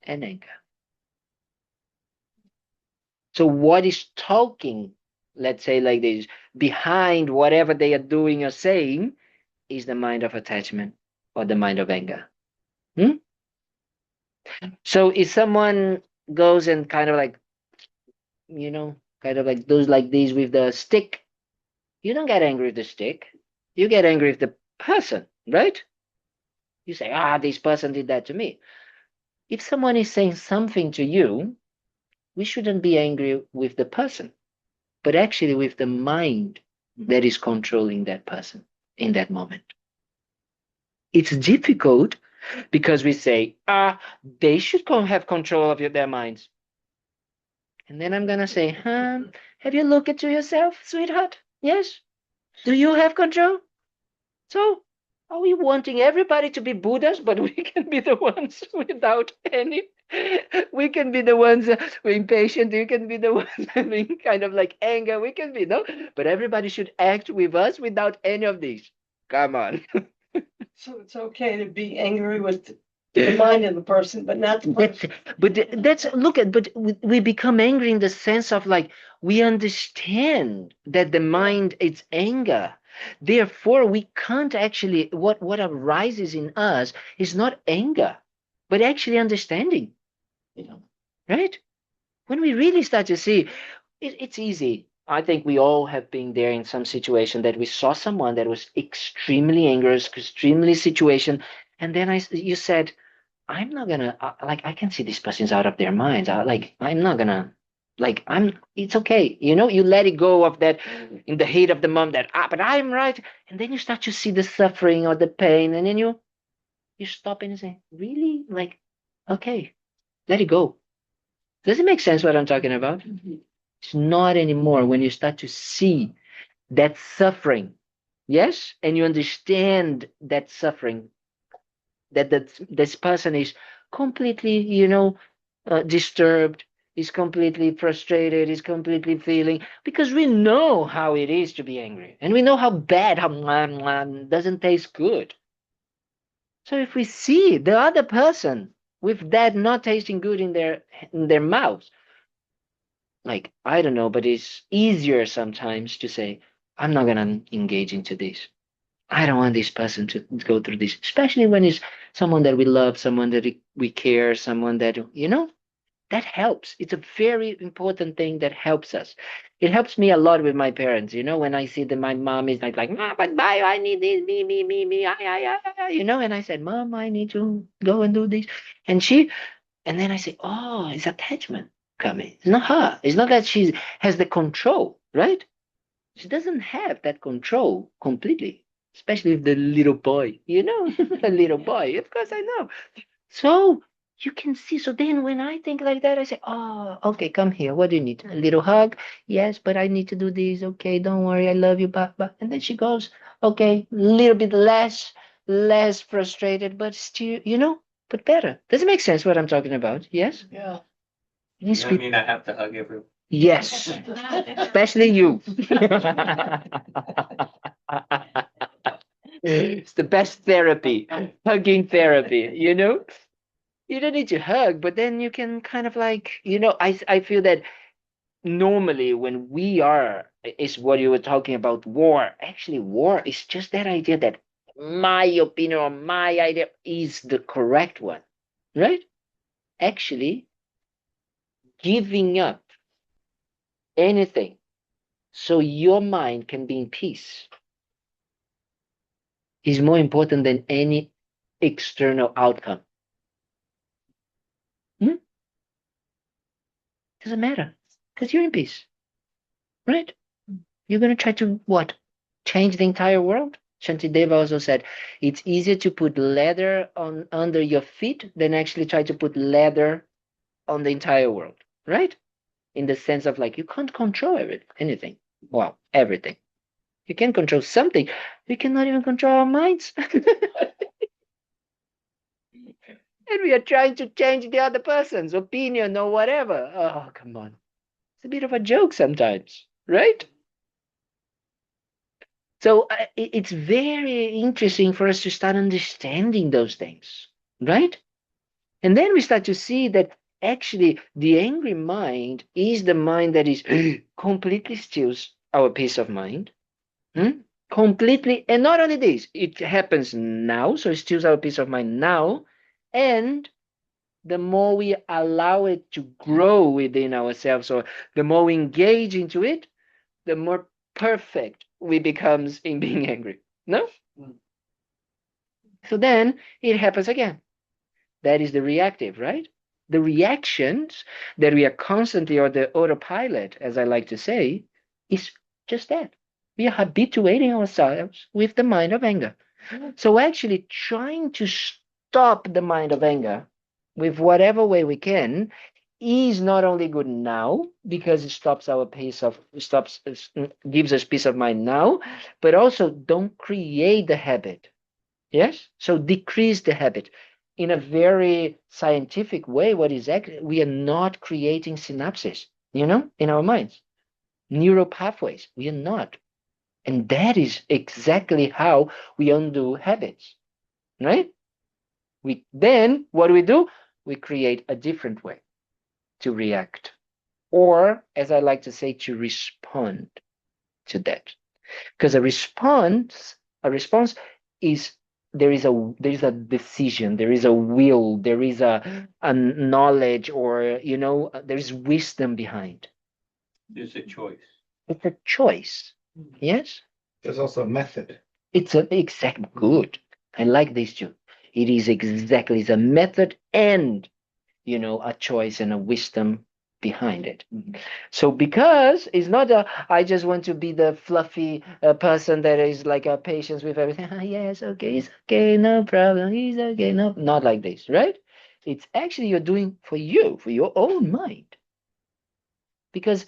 A: and anger. So what is talking, let's say like this, behind whatever they are doing or saying is the mind of attachment or the mind of anger. So if someone goes and kind of like, kind of like does like this with the stick, you don't get angry with the stick. You get angry with the person, right? You say, this person did that to me. If someone is saying something to you, we shouldn't be angry with the person, but actually with the mind that is controlling that person in that moment. It's difficult because we say, they should have control of their minds. And then I'm going to say, have you looked into yourself, sweetheart? Yes? Do you have control? So are we wanting everybody to be Buddhas, but we can be the ones without any? We can be the ones impatient. We can be the ones having kind of like anger. We can be, no? But everybody should act with us without any of these. Come on.
D: So it's okay to be angry with the mind of the person, but not the person.
A: But we become angry in the sense of like, we understand that the mind is anger. Therefore, we can't actually, what arises in us is not anger, but actually understanding, right? When we really start to see, it's easy. I think we all have been there in some situation that we saw someone that was extremely angry, extremely situation, and then you said, I'm not gonna I can see these persons out of their minds. I'm not gonna it's okay. You let it go of that in the heat of the moment that, but I'm right. And then you start to see the suffering or the pain, and then you stop and you say, really? Like, okay, let it go. Does it make sense what I'm talking about? It's not anymore when you start to see that suffering. Yes? And you understand that suffering, that this person is completely, disturbed, is completely frustrated, is completely feeling, because we know how it is to be angry, and we know how bad, how doesn't taste good. So if we see the other person with that not tasting good in their mouths. Like, I don't know, but it's easier sometimes to say, I'm not gonna engage into this. I don't want this person to go through this, especially when it's someone that we love, someone that we care, someone that, that helps. It's a very important thing that helps us. It helps me a lot with my parents, when I see that my mom is like, "Mom, but bye, I need this, me, and I said, Mom, I need to go and do this. And and then I say, oh, it's attachment coming. It's not her. It's not that she has the control, right? She doesn't have that control completely, especially with the little boy, a little boy. Of course, I know. So you can see. So then when I think like that, I say, oh, okay, come here. What do you need? A little hug? Yes, but I need to do this. Okay, don't worry. I love you, Papa. And then she goes, okay, a little bit less frustrated, but still, but better. Does it make sense what I'm talking about? Yes?
D: Yeah.
C: Does that mean I have to hug everyone?
A: Yes, especially you. It's the best therapy, hugging therapy, You don't need to hug, but then you can kind of like, I feel that normally when we are, is what you were talking about, war. Actually, war is just that idea that my opinion or my idea is the correct one, right? Actually, giving up anything so your mind can be in peace is more important than any external outcome. Doesn't matter because you're in peace, right? You're going to try to what? Change the entire world? Shantideva also said it's easier to put leather on under your feet than actually try to put leather on the entire world, right? In the sense of like you can't control anything. Well, everything. You can control something. We cannot even control our minds. And we are trying to change the other person's opinion or whatever. Oh, come on. It's a bit of a joke sometimes, right? So it's very interesting for us to start understanding those things, right? And then we start to see that actually the angry mind is the mind that is completely steals our peace of mind. Completely. And not only this, it happens now. So it steals our peace of mind now. And the more we allow it to grow within ourselves, or the more we engage into it, the more perfect we becomes in being angry. No? So then it happens again. That is the reactive, right? The reactions that we are constantly, or the autopilot, as I like to say, is just that. We are habituating ourselves with the mind of anger. So actually trying to stop the mind of anger with whatever way we can is not only good now because it stops our pace of stops gives us peace of mind now, but also don't create the habit. Yes, so decrease the habit in a very scientific way. What is actually, we are not creating synapses, in our minds, neural pathways. We are not, and that is exactly how we undo habits, right? We then what do? We create a different way to react, or as I like to say, to respond to that. Because a response is there is a decision, there is a will, there is a knowledge, or there is wisdom behind.
C: There's a choice.
A: It's a choice. Yes.
H: There's also a method.
A: It's an exact good. I like this too. It is exactly it's a method and a choice and a wisdom behind it. So because it's not I just want to be the fluffy person that is like a patience with everything. Yes, okay, it's okay, no problem. It's okay, no, not like this, right? It's actually you're doing for you, for your own mind. Because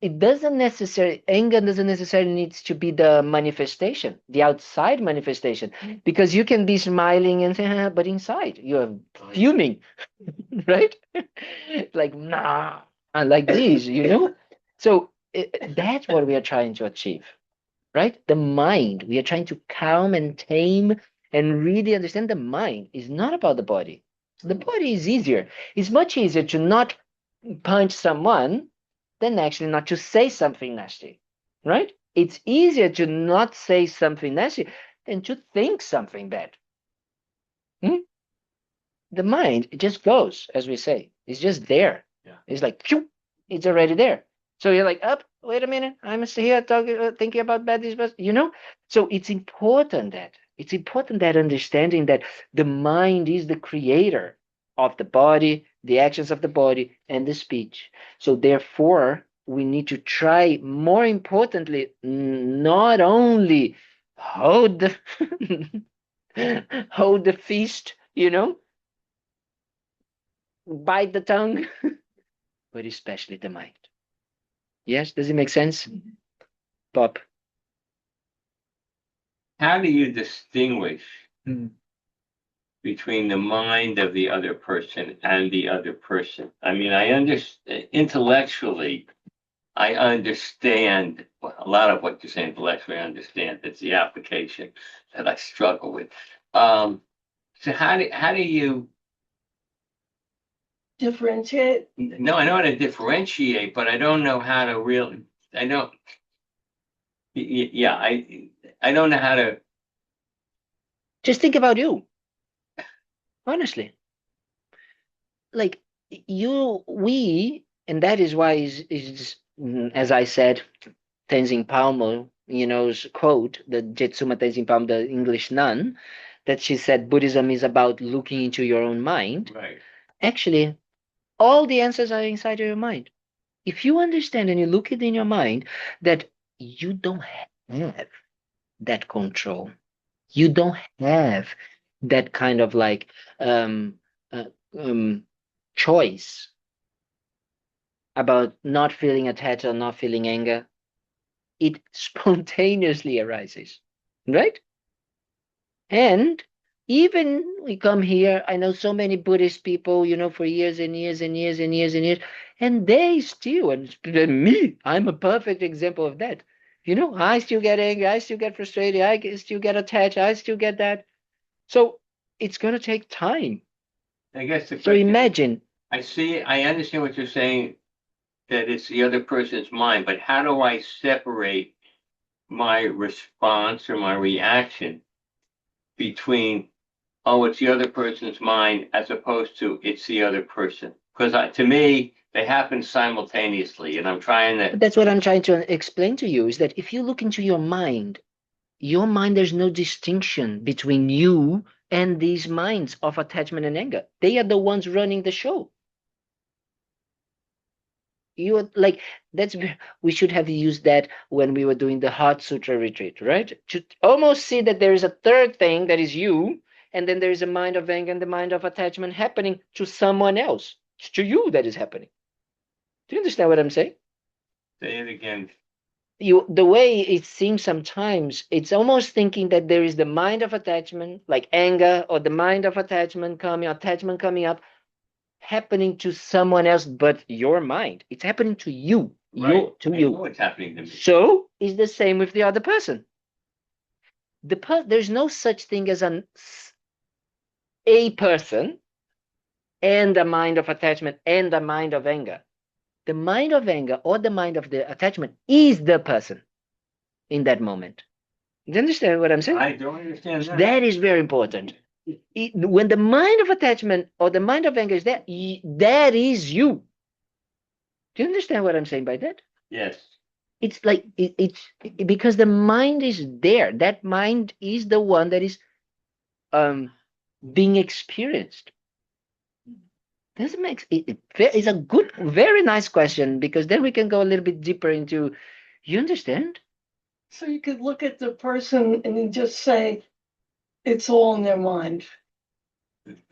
A: anger doesn't necessarily need to be the manifestation, the outside manifestation, because you can be smiling and say, but inside you're fuming, right? Like, nah, like this, So that's what we are trying to achieve, right? The mind, we are trying to calm and tame and really understand the mind is not about the body. The body is easier. It's much easier to not punch someone than actually not to say something nasty, right? It's easier to not say something nasty than to think something bad. Hmm? The mind, it just goes, as we say. It's just there.
C: Yeah.
A: It's like, phew, it's already there. So you're like, up, wait a minute, I'm still here talking, thinking about bad, this, but So it's important that understanding that the mind is the creator of the body, the actions of the body, and the speech. So therefore, we need to try, more importantly, not only hold the hold the feast, bite the tongue, but especially the mind. Yes, does it make sense, Bob?
C: How do you distinguish between the mind of the other person and the other person? I mean, I understand intellectually, I understand a lot of what you're saying intellectually. I understand. It's the application that I struggle with. So how do you?
D: Differentiate.
C: No, I know how to differentiate, but I don't know how to really. I don't. Yeah, I don't know how to.
A: Just think about you, honestly. Like and that is why as I said, Tenzin Palmo's quote, the Jetsuma Tenzin Palmo, the English nun, that she said Buddhism is about looking into your own mind.
C: Right.
A: Actually, all the answers are inside your mind. If you understand and you look it in your mind that you don't have that control, you don't have that kind of like uh, um, choice about not feeling attached or not feeling anger, it spontaneously arises, right? And even we come here, I know so many Buddhist people, for years and years and years and years and years, and they still, and me, I'm a perfect example of that. I still get angry, I still get frustrated, still get attached, I still get that. So it's going to take time.
C: I guess the
A: So
C: question.
A: imagine.
C: I understand what you're saying, that it's the other person's mind, but how do I separate my response or my reaction between, oh, it's the other person's mind, as opposed to it's the other person? Because to me, they happen simultaneously, and I'm trying to.
A: That's what I'm trying to explain to you, is that if you look into your mind, there's no distinction between you and these minds of attachment and anger. They are the ones running the show. We should have used that when we were doing the Heart Sutra retreat, right? To almost see that there is a third thing that is you, and then there is a mind of anger and the mind of attachment happening to someone else. It's to you that is happening. Do you understand what I'm saying?
C: Say it again.
A: The way it seems sometimes, it's almost thinking that there is the mind of attachment, like anger, or the mind of attachment coming up, happening to someone else but your mind. It's happening to you.
C: Right.
A: To
C: I
A: you.
C: know what's happening to me.
A: So it's the same with the other person. There's no such thing as a person and a mind of attachment and a mind of anger. The mind of anger or the mind of the attachment is the person in that moment. Do you understand what I'm saying?
C: I don't understand that.
A: That is very important. When the mind of attachment or the mind of anger is there, that is you. Do you understand what I'm saying by that?
C: Yes.
A: It's like it's because the mind is there. That mind is the one that is being experienced. Doesn't make it's a good, very nice question, because then we can go a little bit deeper into. You understand?
D: So you could look at the person and then just say, it's all in their mind.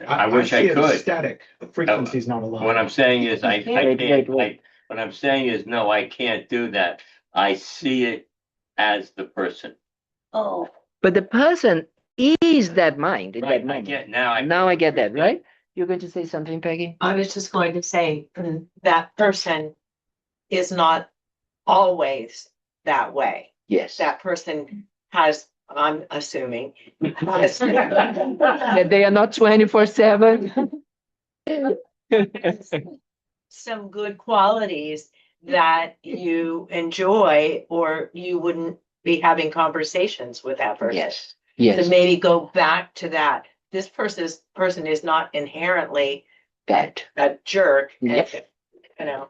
C: I wish I
H: see it as
C: could.
H: static. The frequency is not alive.
C: What I'm saying is I can't.
A: Wait.
C: What I'm saying is no, I can't do that. I see it as the person.
D: Oh,
A: But the person is that mind in
C: Right,
A: that moment.
C: now
A: I get that, right? You're going to say something, Peggy?
I: I was just going to say that person is not always that way.
A: Yes.
I: That person has, I'm assuming,
A: That they are not 24/7.
I: some good qualities that you enjoy, or you wouldn't be having conversations with that person.
A: Yes. Yes.
I: So maybe go back to that. This person is not inherently
A: Bad.
I: a jerk.
A: Yep.
I: You know.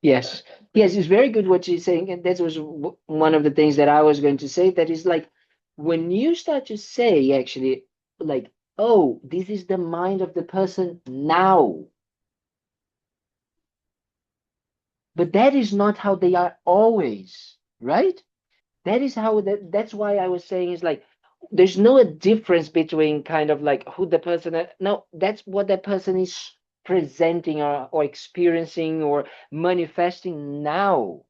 A: Yes. Yes, it's very good what she's saying. And that was one of the things that I was going to say. That is like when you start to say, actually, like, oh, this is the mind of the person now. But that is not how they are always, right? That is how that's why I was saying is like there's no a difference between kind of like who the person no, that's what that person is presenting or experiencing or manifesting now.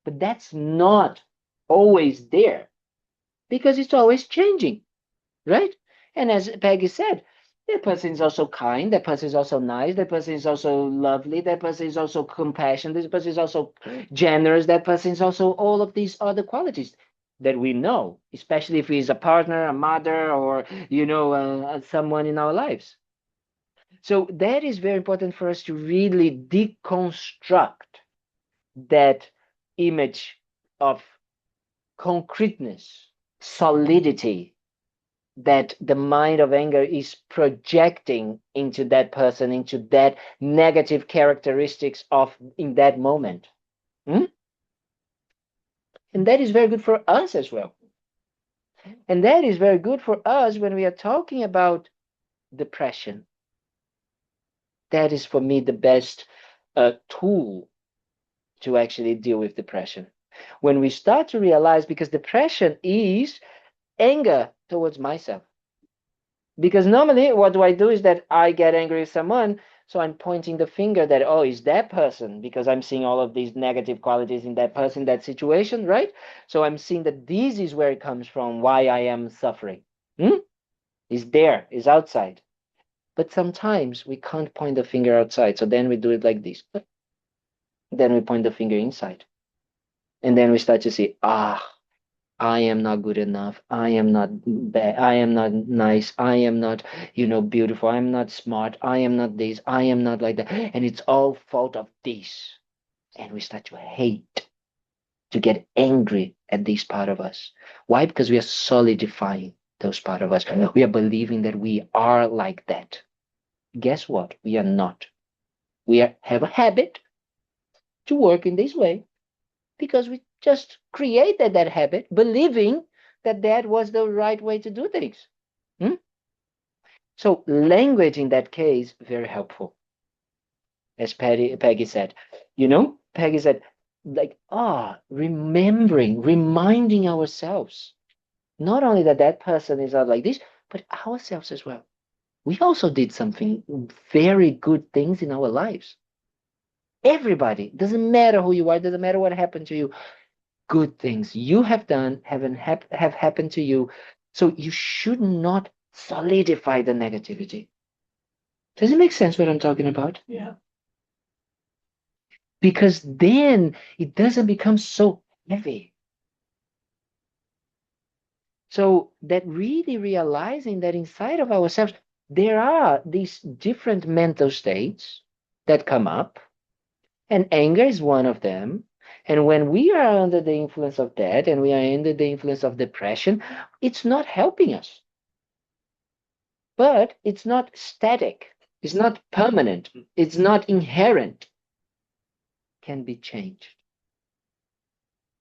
A: But that's not always there because it's always changing, right? And as Peggy said, that person is also kind, that person is also nice, that person is also lovely, that person is also compassionate, this person is also generous, that person is also all of these other qualities that we know, especially if he's a partner, a mother, or someone in our lives. So that is very important for us to really deconstruct that image of concreteness, solidity, that the mind of anger is projecting into that person, into that negative characteristics of in that moment. Hmm? And that is very good for us as well. And that is very good for us when we are talking about depression. That is for me the best tool to actually deal with depression. When we start to realize, because depression is anger towards myself. Because normally what do I do is that I get angry with someone, so I'm pointing the finger that, oh, it's that person, because I'm seeing all of these negative qualities in that person, that situation, right? So I'm seeing that this is where it comes from, why I am suffering. It's there, it's outside. But sometimes we can't point the finger outside, so then we do it like this. Then we point the finger inside. And then we start to see, I am not good enough. I am not bad. I am not nice. I am not, beautiful. I am not smart. I am not this. I am not like that. And it's all fault of this. And we start to hate, to get angry at this part of us. Why? Because we are solidifying those part of us. We are believing that we are like that. Guess what? We are not. We have a habit to work in this way because we just created that habit, believing that that was the right way to do things. So language in that case, very helpful. As Peggy said, Peggy said, like, reminding ourselves, not only that that person is not like this, but ourselves as well. We also did something very good things in our lives. Everybody, doesn't matter who you are, doesn't matter what happened to you, good things you have done have happened to you. So you should not solidify the negativity. Does it make sense what I'm talking about?
D: Yeah.
A: Because then it doesn't become so heavy. So that really realizing that inside of ourselves, there are these different mental states that come up, and anger is one of them. And when we are under the influence of that, and we are under the influence of depression, it's not helping us. But it's not static. It's not permanent. It's not inherent. It can be changed.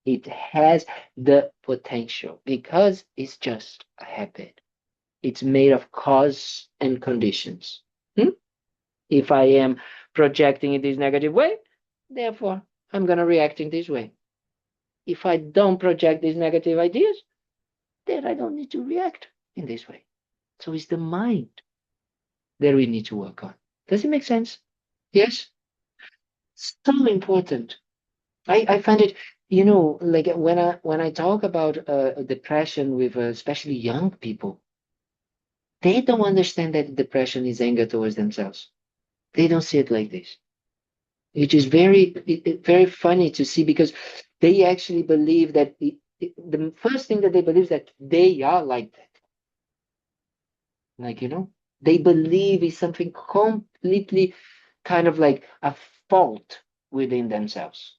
A: It has the potential because it's just a habit. It's made of cause and conditions. If I am projecting in this negative way, therefore I'm going to react in this way. If I don't project these negative ideas, then I don't need to react in this way. So it's the mind that we need to work on. Does it make sense? Yes? So important. I find it, like when I talk about depression with especially young people, they don't understand that depression is anger towards themselves. They don't see it like this. Which is very funny to see because they actually believe that the first thing that they believe is that they are like that. Like, They believe it's something completely kind of like a fault within themselves.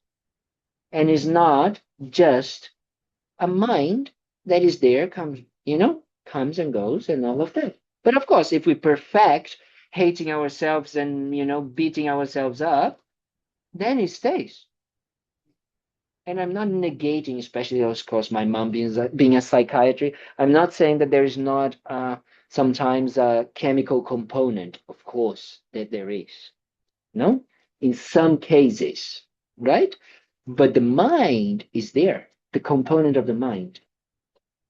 A: And it's not just a mind that is there, comes and goes and all of that. But of course, if we perfect hating ourselves and, beating ourselves up, then it stays. And I'm not negating, especially of course, my mom being a psychiatrist. I'm not saying that there is not sometimes a chemical component, of course, that there is. No, in some cases, right? But the mind is there, the component of the mind.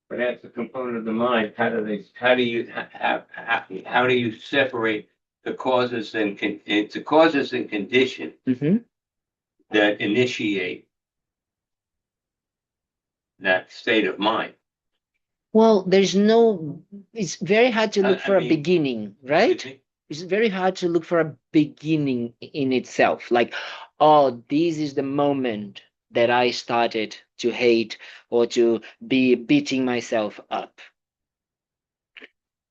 C: But as the component of the mind, how do you separate the causes and condition that initiate that state of mind?
A: Well, it's very hard to look for a beginning, right? It's very hard to look for a beginning in itself. Like, oh, this is the moment that I started to hate or to be beating myself up.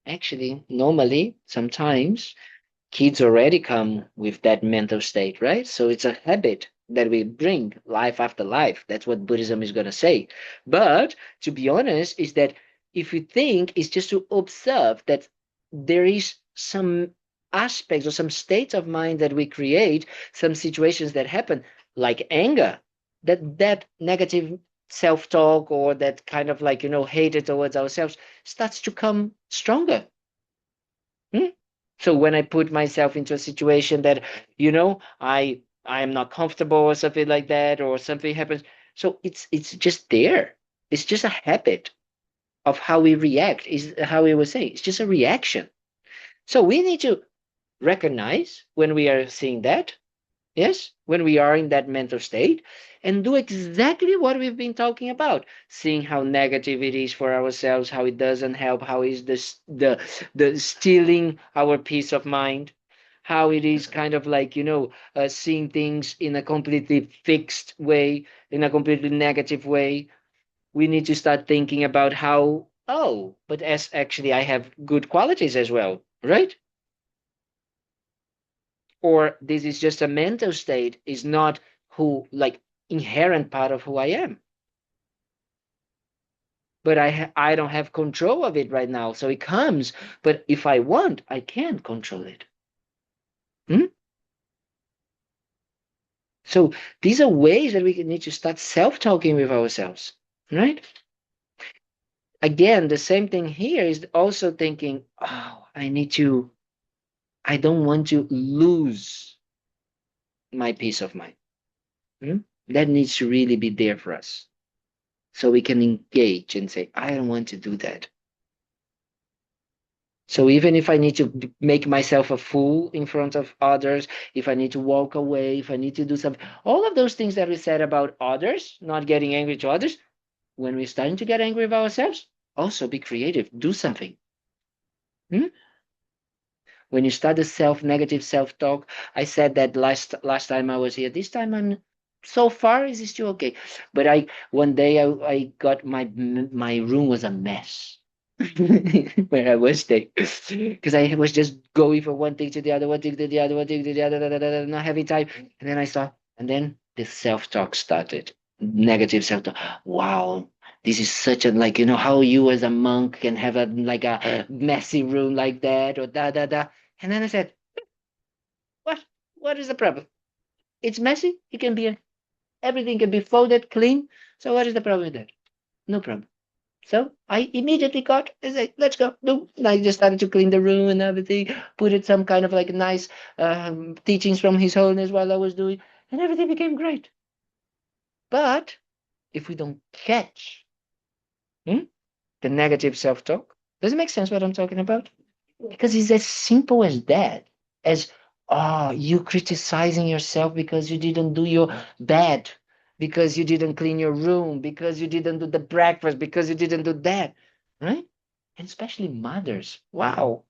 A: Actually, normally, sometimes kids already come with that mental state, right? So it's a habit that we bring life after life. That's what Buddhism is going to say. But to be honest, is that if you think, it's just to observe that there is some aspects or some states of mind that we create, some situations that happen, like anger, that negative self-talk or that kind of like, hatred towards ourselves starts to come stronger. So when I put myself into a situation that, I am not comfortable or something like that, or something happens, so it's just there. It's just a habit of how we react. Is how we would say it's just a reaction. So we need to recognize when we are seeing that, yes, when we are in that mental state, and do exactly what we've been talking about, seeing how negative it is for ourselves, how it doesn't help, how is the stealing our peace of mind, how it is kind of like, seeing things in a completely fixed way, in a completely negative way. We need to start thinking about how, oh, but as actually I have good qualities as well, right? Or this is just a mental state, is not who, like, inherent part of who I am, but I don't have control of it right now, so it comes, but if I want, I can control it. So these are ways that we need to start self-talking with ourselves, right? Again, the same thing here is also thinking, oh, I don't want to lose my peace of mind. That needs to really be there for us. So we can engage and say, I don't want to do that. So even if I need to make myself a fool in front of others, if I need to walk away, if I need to do something, all of those things that we said about others, not getting angry to others, when we're starting to get angry with ourselves, also be creative, do something. When you start the negative self-talk, I said that last time I was here. This time I'm so far is it still okay? But one day I got my room was a mess where I was there because I was just going from one thing to the other, one thing to the other, one thing to the other, not having time. And then I saw, and then the self-talk started, negative self-talk. Wow, this is such a, like, how you as a monk can have a like a messy room like that, or da da da. And then I said, what is the problem? It's messy. It can be everything can be folded clean. So what is the problem with that? No problem. So I immediately I said, let's go. No. And I just started to clean the room and everything, put it some kind of like nice teachings from His Holiness while I was doing, and everything became great. But if we don't catch the negative self-talk, does it make sense what I'm talking about? Because it's as simple as that, as, oh, you criticizing yourself because you didn't do your bed, because you didn't clean your room, because you didn't do the breakfast, because you didn't do that, right? And especially mothers, wow,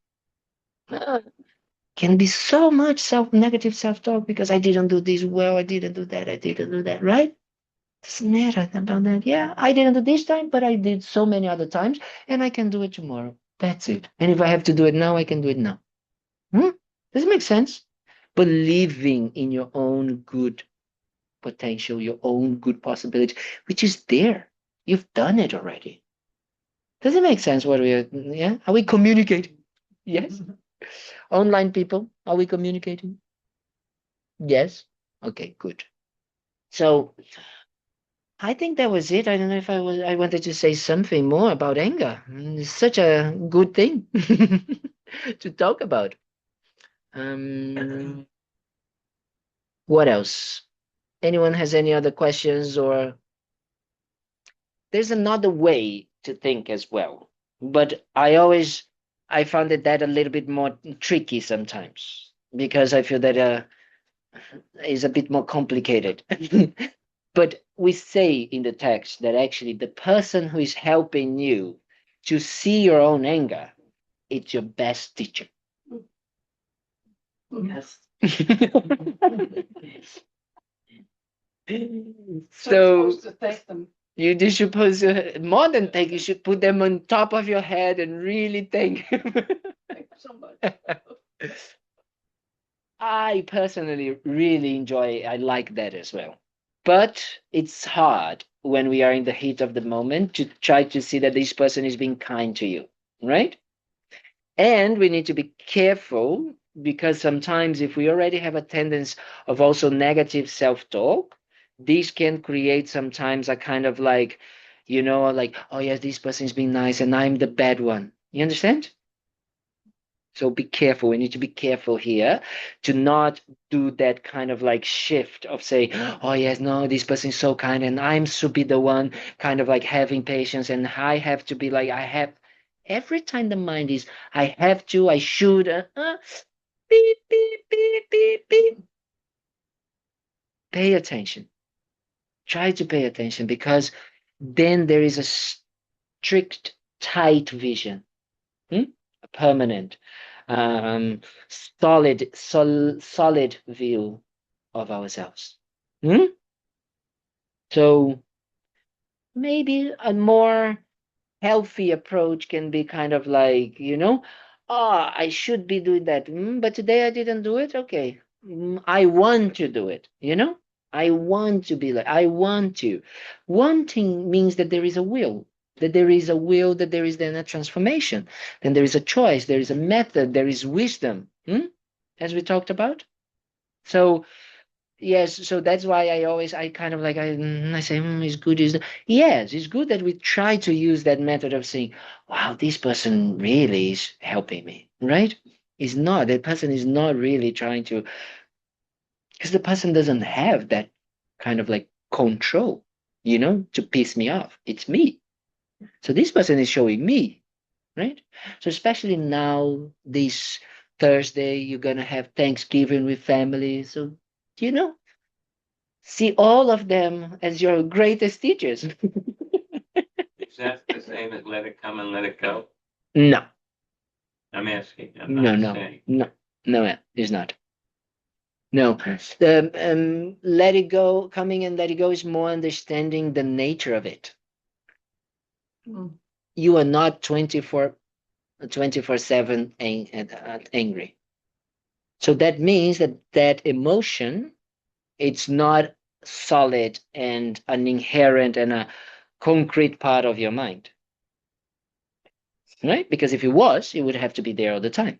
A: can be so much negative self-talk because I didn't do this well, I didn't do that, right? Doesn't matter about that. Yeah, I didn't do this time, but I did so many other times, and I can do it tomorrow. That's it. And if I have to do it now, I can do it now. Does it make sense? Believing in your own good potential, your own good possibility, which is there. You've done it already. Does it make sense what we are, yeah? Are we communicating? Yes. Online people, are we communicating? Yes. Okay, good. So I think that was it. I don't know if I wanted to say something more about anger. It's such a good thing to talk about. What else? Anyone has any other questions, or there's another way to think as well. But I found that a little bit more tricky sometimes because I feel that is a bit more complicated. But we say in the text that actually the person who is helping you to see your own anger, it's your best teacher.
D: Yes.
A: So
D: supposed to thank them.
A: you suppose more than thank, you should put them on top of your head and really thank them.
D: Thank you so much.
A: I personally really I like that as well. But it's hard when we are in the heat of the moment to try to see that this person is being kind to you, right? And we need to be careful because sometimes if we already have a tendency of also negative self-talk, this can create sometimes a kind of like, like, oh yes, this person is being nice and I'm the bad one. You understand? So be careful. We need to be careful here to not do that kind of like shift of say, oh yes, no, this person is so kind and I'm should be the one kind of like having patience and I have to be like, I have every time the mind is, I have to, I should, beep, beep, beep, beep, beep. Pay attention. Try to pay attention because then there is a strict, tight vision, a permanent, solid view of ourselves. So maybe a more healthy approach can be kind of like, I should be doing that, but today I didn't do it. Okay, I want to do it, I want to be like, I want to. Wanting means that there is a will, that there is a will, that there is then a transformation, then there is a choice, there is a method, there is wisdom, as we talked about. So yes, so that's why I kind of like, I say, it's good. Yes, it's good that we try to use that method of saying, wow, this person really is helping me, right? It's not, that person is not really trying to, because the person doesn't have that kind of like control, to piss me off. It's me. So this person is showing me, right? So especially now, this Thursday, you're gonna have Thanksgiving with family. So, you know, see all of them as your greatest teachers.
C: Is that the same as let it come and let it go?
A: No,
C: I'm asking. I'm
A: no,
C: not
A: no,
C: saying.
A: no, it's not. No, let it go, coming and let it go is more understanding the nature of it. You are not 24/7 angry. So that means that emotion, it's not solid and an inherent and a concrete part of your mind. Right? Because if it was, it would have to be there all the time.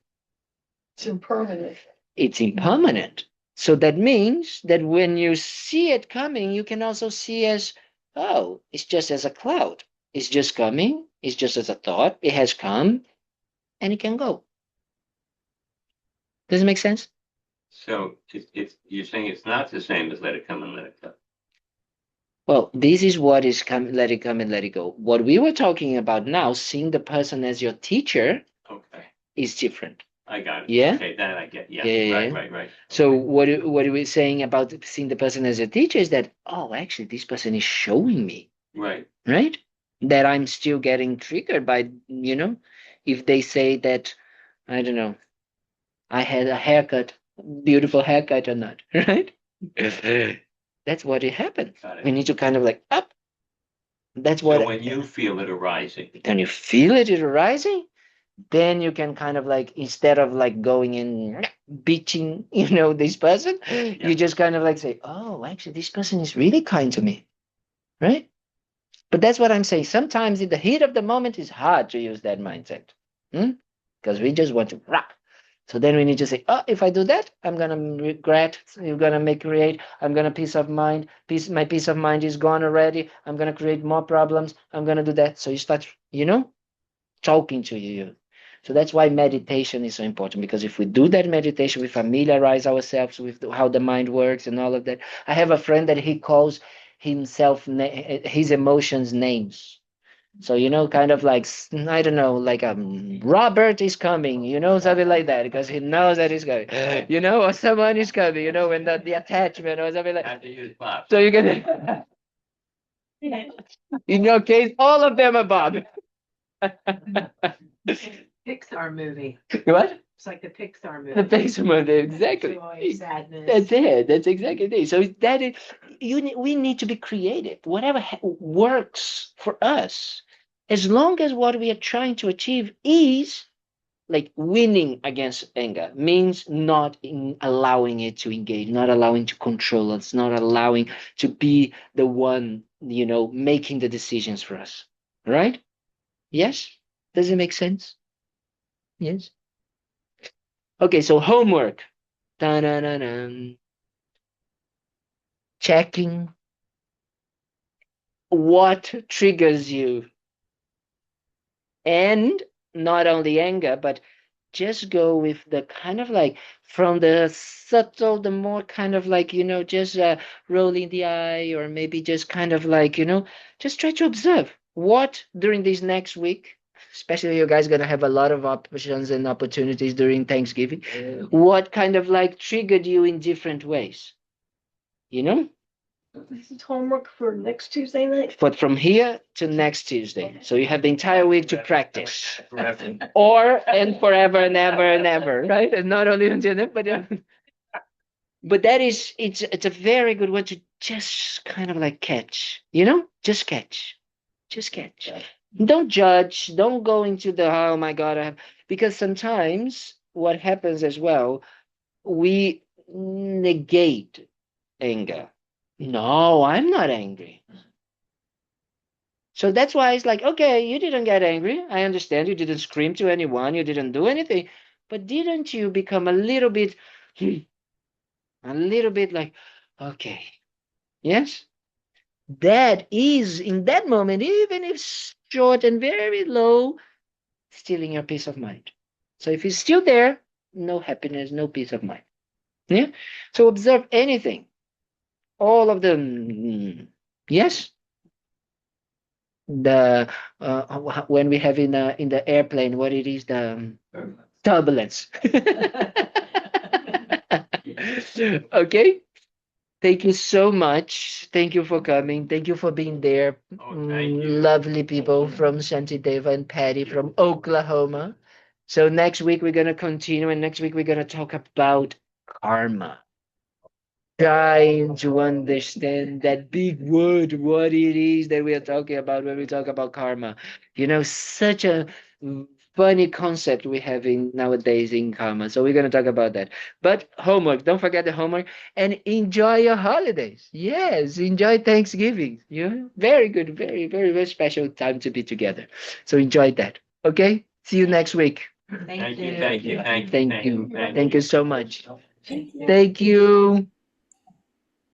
D: It's impermanent.
A: It's impermanent. So that means that when you see it coming, you can also see as, oh, it's just as a cloud. It's just coming. It's just as a thought. It has come and it can go. Does it make sense?
C: So you're saying it's not the same as let it come and let it go.
A: Well, this is what is come, let it come and let it go. What we were talking about now, seeing the person as your teacher,
C: okay,
A: is different.
C: I got it.
A: Yeah.
C: Okay, that I get. Yeah.
A: Yeah.
C: Right.
A: So
C: okay.
A: what are we saying about seeing the person as a teacher is that, oh, actually, this person is showing me.
C: Right.
A: Right? That I'm still getting triggered by, if they say that, I don't know, I had a haircut, beautiful haircut or not, right? That's what it happened. We need to kind of like up. That's what.
C: So when you feel it arising,
A: Can you feel it arising? then you can kind of like, instead of like going and beating, this person, you just kind of like say, oh, actually, this person is really kind to me, right? But that's what I'm saying. Sometimes in the heat of the moment, it's hard to use that mindset, because we just want to rock. So then we need to say, oh, if I do that, I'm gonna regret. You're gonna create. I'm gonna peace of mind. My peace of mind is gone already. I'm gonna create more problems. I'm gonna do that. So you start, talking to you. So that's why meditation is so important, because if we do that meditation, we familiarize ourselves with how the mind works and all of that. I have a friend that he calls himself his emotions names. So, kind of like, I don't know, like Robert is coming, something like that, because he knows that he's coming, or someone is coming, when the attachment or something like that. So you can, in your case, all of them are Bob.
I: Pixar movie.
A: What?
I: It's like the Pixar
A: The
I: movie.
A: Pixar movie, exactly.
I: Joy, sadness.
A: That's it. That's exactly it. So that is, we need to be creative. Whatever works for us, as long as what we are trying to achieve is like winning against anger, means not allowing it to engage, not allowing to control us, not allowing to be the one, making the decisions for us. Right? Yes? Does it make sense? Yes. Okay, so homework. Da-na-na-na. Checking what triggers you. And not only anger, but just go with the kind of like, from the subtle, the more kind of like, just rolling the eye, or maybe just kind of like, just try to observe what during this next week, especially you guys going to have a lot of options and opportunities during Thanksgiving, what kind of like triggered you in different ways,
D: This is homework for next Tuesday night.
A: But from here to next Tuesday. So you have the entire week to practice. Or and forever and ever and ever, right? And not only until then, but that is, it's a very good one to just kind of like catch, just catch. Just catch. Don't judge. Don't go into the, oh my God, because sometimes what happens as well, we negate anger. No, I'm not angry. So that's why it's like, okay, you didn't get angry. I understand you didn't scream to anyone. You didn't do anything. But didn't you become a little bit like, okay, yes? That is, in that moment, even if short and very low, stealing your peace of mind. So if it's still there, no happiness, no peace of mind. Yeah? So observe anything. All of them. Yes? The when we have in the airplane, what it is, the turbulence. Okay, thank you so much. Thank you for coming. Thank you for being there.
C: Thank you.
A: Lovely people from Shantideva and Patty from Oklahoma. So next week we're gonna continue, and next week we're gonna talk about karma. Trying to understand that big word, what it is that we are talking about when we talk about karma. Such a funny concept we have in nowadays in karma. So we're going to talk about that. But homework, don't forget the homework, and enjoy your holidays. Yes, enjoy Thanksgiving. Very good, very, very, very special time to be together. So enjoy that. Okay? See you next week.
C: Thank you. Thank you.
A: Thank you. Thank you so much.
F: Thank you.
A: Thank you.